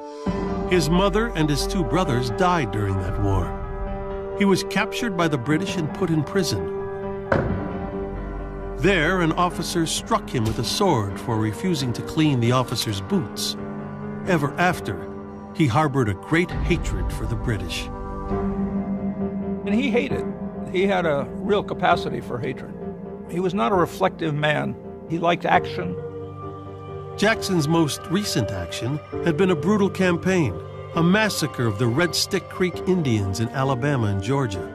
[SPEAKER 1] His mother and his two brothers died during that war. He was captured by the British and put in prison. There, an officer struck him with a sword for refusing to clean the officer's boots. Ever after, he harbored a great hatred for the British.
[SPEAKER 6] And he hated. He had a real capacity for hatred. He was not a reflective man. He liked action.
[SPEAKER 1] Jackson's most recent action had been a brutal campaign, a massacre of the Red Stick Creek Indians in Alabama and Georgia.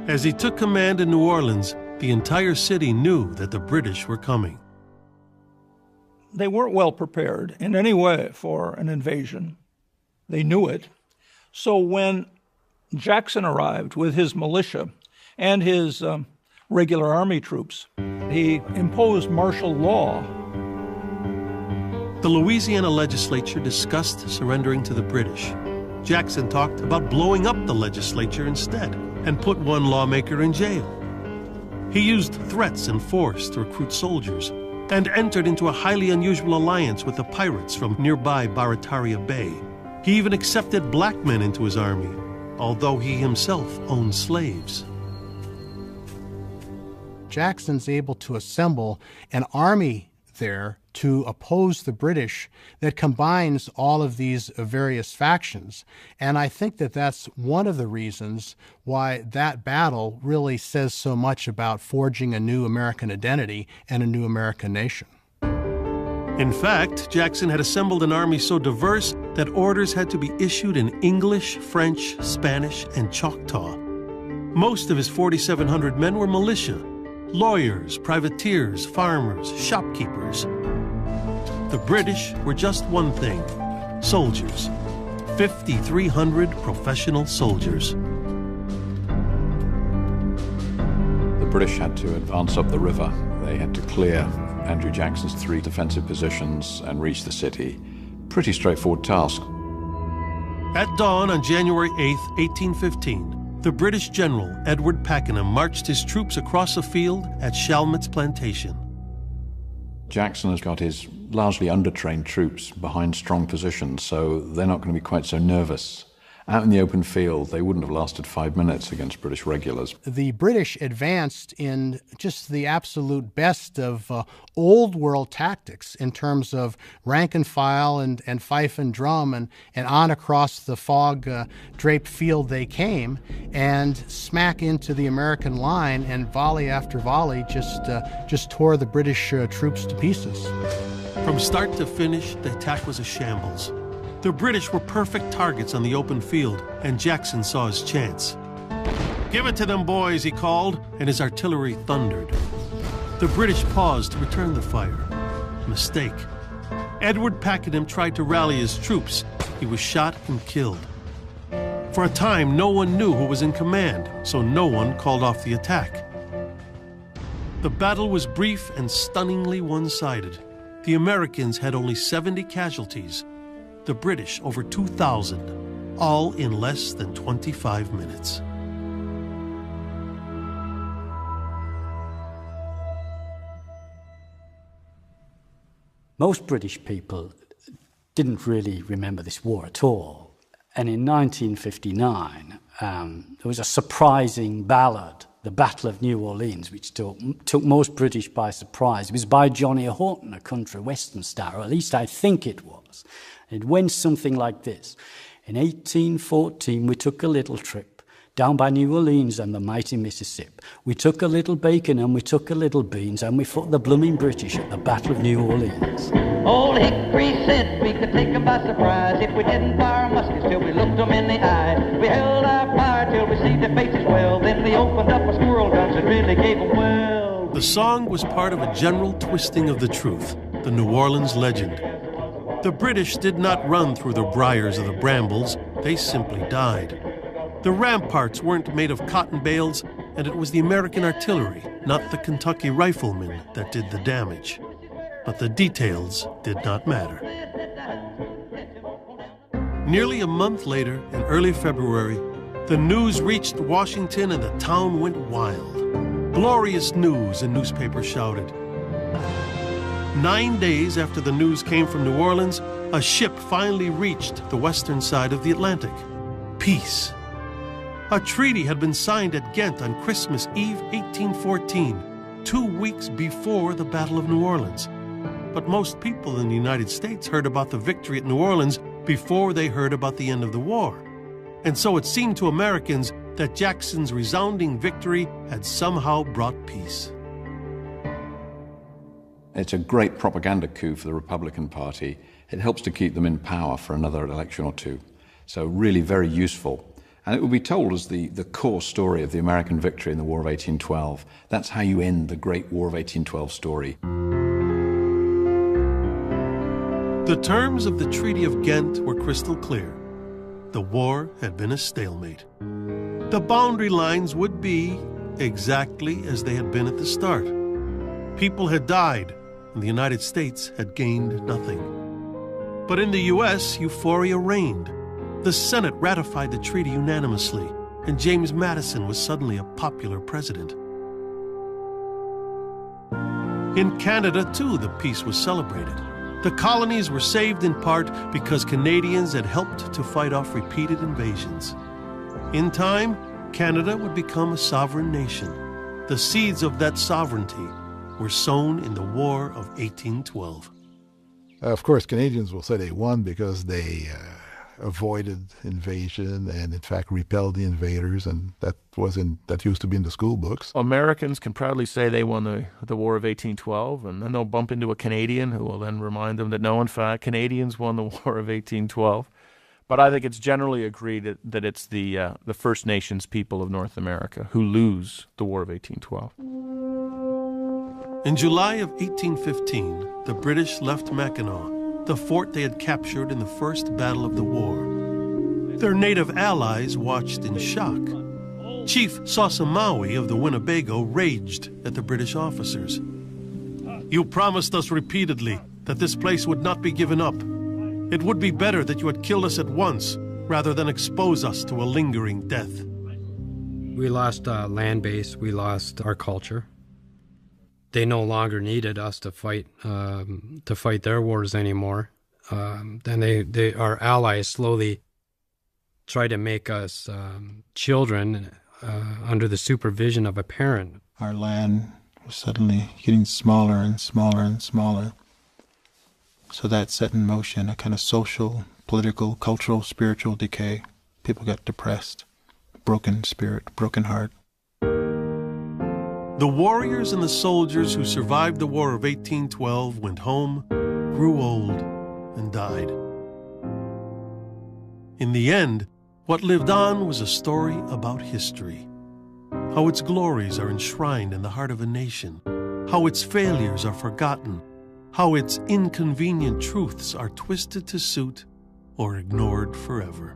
[SPEAKER 1] As he took command in New Orleans, the entire city knew that the British were coming.
[SPEAKER 6] They weren't well prepared in any way for an invasion. They knew it. So when Jackson arrived with his militia and his regular army troops, he imposed martial law.
[SPEAKER 1] The Louisiana legislature discussed surrendering to the British. Jackson talked about blowing up the legislature instead and put one lawmaker in jail. He used threats and force to recruit soldiers and entered into a highly unusual alliance with the pirates from nearby Barataria Bay. He even accepted black men into his army, although he himself owned slaves.
[SPEAKER 9] Jackson's able to assemble an army there to oppose the British that combines all of these various factions. And I think that that's one of the reasons why that battle really says so much about forging a new American identity and a new American nation.
[SPEAKER 1] In fact, Jackson had assembled an army so diverse that orders had to be issued in English, French, Spanish, and Choctaw. Most of his 4,700 men were militia, lawyers, privateers, farmers, shopkeepers. The British were just one thing: soldiers. 5,300 professional soldiers.
[SPEAKER 6] The
[SPEAKER 3] British had to advance up the river. They had to clear Andrew Jackson's 3 defensive positions and reach the city. Pretty straightforward task.
[SPEAKER 1] At dawn on January 8, 1815, the British general Edward Pakenham marched his troops across a field at Chalmett's plantation.
[SPEAKER 3] Jackson has got his largely undertrained troops behind strong positions, so they're not going to be quite so nervous. Out in the open field, they wouldn't have lasted 5 minutes against British regulars.
[SPEAKER 9] The British advanced in just the absolute best of old world tactics in terms of rank and file and fife and drum, and on across the fog-draped field they came, and smack into the American line, and volley after volley just tore the British troops to pieces.
[SPEAKER 1] From start to finish, the attack was a shambles. The British were perfect targets on the open field, and Jackson saw his chance. "Give it to them, boys," he called, and his artillery thundered. The British paused to return the fire. Mistake. Edward Pakenham tried to rally his troops. He was shot and killed. For a time, no one knew who was in command, so no one called off the attack. The battle was brief and stunningly one-sided. The Americans had only 70 casualties. The British over 2,000, all in less than 25 minutes.
[SPEAKER 8] Most British people didn't really remember this war at all. And in 1959, there was a surprising ballad, The Battle of New Orleans, which took most British by surprise. It was by Johnny Horton, a country western star, or at least I think it was. It went something like this. In 1814, we took a little trip down by New Orleans and the mighty Mississippi. We took a little bacon and we took a little beans, and we fought the blooming British at the Battle of New Orleans.
[SPEAKER 18] Old Hickory said we could take them by surprise if we didn't fire muskets till we looked them in the eye. We held our fire till we see their faces well, then we opened up our squirrel guns and really gave them well.
[SPEAKER 1] The song was part of a general twisting of the truth, the New Orleans legend. The British did not run through the briars or the brambles, they simply died. The ramparts weren't made of cotton bales, and it was the American artillery, not the Kentucky riflemen, that did the damage. But the details did not matter. Nearly a month later, in early February, the news reached Washington and the town went wild. Glorious news, a newspaper shouted. 9 days after the news came from New Orleans, a ship finally reached the western side of the Atlantic. Peace. A treaty had been signed at Ghent on Christmas Eve, 1814, 2 weeks before the Battle of New Orleans. But most people in the United States heard about the victory at New Orleans before they heard about the end of the war. And so it seemed to Americans that Jackson's resounding victory had somehow brought peace.
[SPEAKER 3] It's a great propaganda coup for the Republican Party. It helps to keep them in power for another election or two. So really very useful. And it will be told as the core story of the American victory in the War of 1812. That's how you end the great War of 1812 story.
[SPEAKER 1] The terms of the Treaty of Ghent were crystal clear. The war had been a stalemate. The boundary lines would be exactly as they had been at the start. People had died, and the United States had gained nothing. But in the U.S., euphoria reigned. The Senate ratified the treaty unanimously, and James Madison was suddenly a popular president. In Canada, too, the peace was celebrated. The colonies were saved in part because Canadians had helped to fight off repeated invasions. In time, Canada would become a sovereign nation. The seeds of that sovereignty were sown in the War of 1812.
[SPEAKER 19] Of course, Canadians will say they won because they avoided invasion and in fact repelled the invaders, and that used to be in the school books.
[SPEAKER 22] Americans can proudly say they won the War of 1812, and then they'll bump into a Canadian who will then remind them that no, in fact, Canadians won the War of 1812. But I think it's generally agreed that it's the First Nations people of North America who lose the War of 1812.
[SPEAKER 1] In July of 1815, the British left Mackinac, the fort they had captured in the first battle of the war. Their native allies watched in shock. Chief Sosamawi of the Winnebago raged at the British officers. You promised us repeatedly that this place would not be given up. It would be better that you had killed us at once rather than expose us to a lingering death.
[SPEAKER 11] We lost a land base. We lost our culture. They no longer needed us to fight their wars anymore. Then our allies slowly tried to make us children under the supervision of a parent.
[SPEAKER 7] Our land was suddenly getting smaller and smaller and smaller. So that set in motion a kind of social, political, cultural, spiritual decay. People got depressed, broken spirit, broken heart.
[SPEAKER 1] The warriors and the soldiers who survived the War of 1812 went home, grew old, and died. In the end, what lived on was a story about history. How its glories are enshrined in the heart of a nation, how its failures are forgotten, how its inconvenient truths are twisted to suit or ignored forever.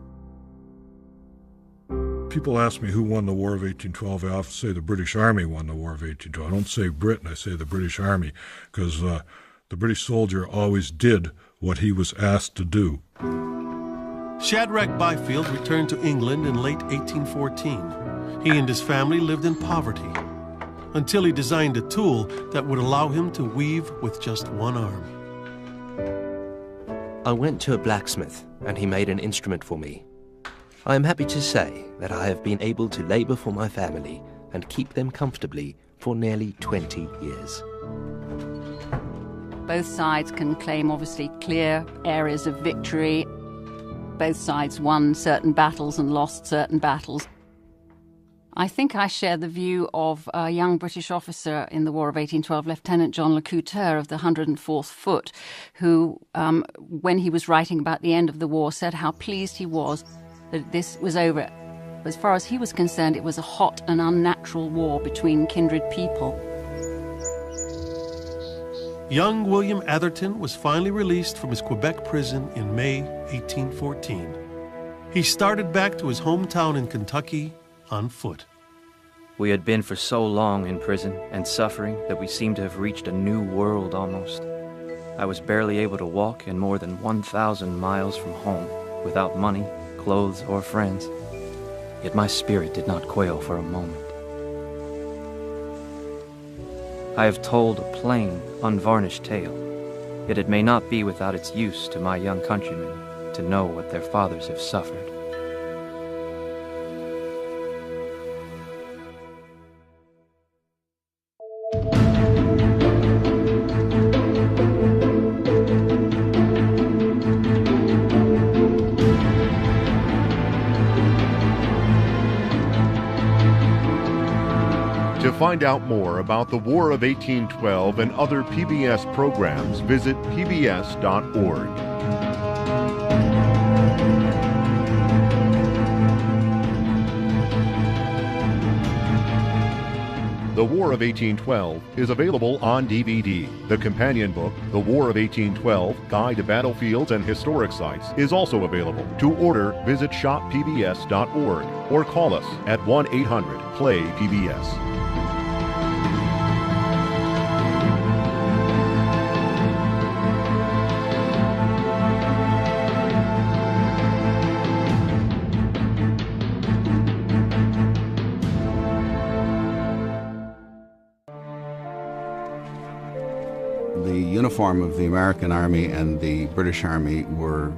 [SPEAKER 10] People ask me who won the War of 1812. I often say the British Army won the War of 1812. I don't say Britain, I say the British Army, because the British soldier always did what he was asked to do.
[SPEAKER 1] Shadrach Byfield returned to England in late 1814. He and his family lived in poverty until he designed a tool that would allow him to weave with just one arm.
[SPEAKER 13] I went to a blacksmith and he made an instrument for me. I am happy to say that I have been able to labor for my family and keep them comfortably for nearly 20 years.
[SPEAKER 21] Both sides can claim, obviously, clear areas of victory. Both sides won certain battles and lost certain battles. I think I share the view of a young British officer in the War of 1812, Lieutenant John Le Couteur of the 104th Foot, who, when he was writing about the end of the war, said how pleased he was that this was over. As far as he was concerned, it was a hot and unnatural war between kindred people.
[SPEAKER 1] Young William Atherton was finally released from his Quebec prison in May 1814. He started back to his hometown in Kentucky on foot.
[SPEAKER 14] We had been for so long in prison and suffering that we seemed to have reached a new world almost. I was barely able to walk in more than 1,000 miles from home without money, clothes, or friends. Yet my spirit did not quail for a moment. I have told a plain, unvarnished tale, yet it may not be without its use to my young countrymen to know what their fathers have suffered.
[SPEAKER 24] To find out more about the War of 1812 and other PBS programs, visit pbs.org. The War of 1812 is available on DVD. The companion book, The War of 1812, Guide to Battlefields and Historic Sites, is also available. To order, visit shoppbs.org or call us at 1-800-PLAY-PBS.
[SPEAKER 25] The uniform of the American Army and the British Army were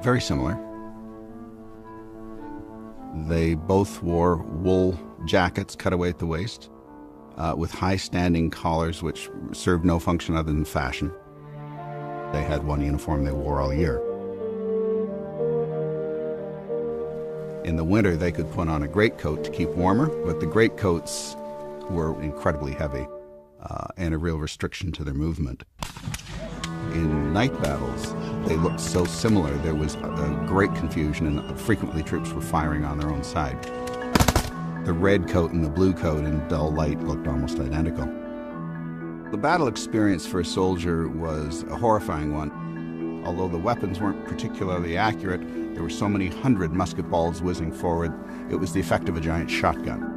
[SPEAKER 25] very similar. They both wore wool jackets cut away at the waist with high-standing collars which served no function other than fashion. They had one uniform they wore all year. In the winter, they could put on a greatcoat to keep warmer, but the greatcoats were incredibly heavy and a real restriction to their movement. In night battles, they looked so similar, there was a great confusion, and frequently troops were firing on their own side. The red coat and the blue coat in dull light looked almost identical. The battle experience for a soldier was a horrifying one. Although the weapons weren't particularly accurate, there were so many hundred musket balls whizzing forward, it was the effect of a giant shotgun.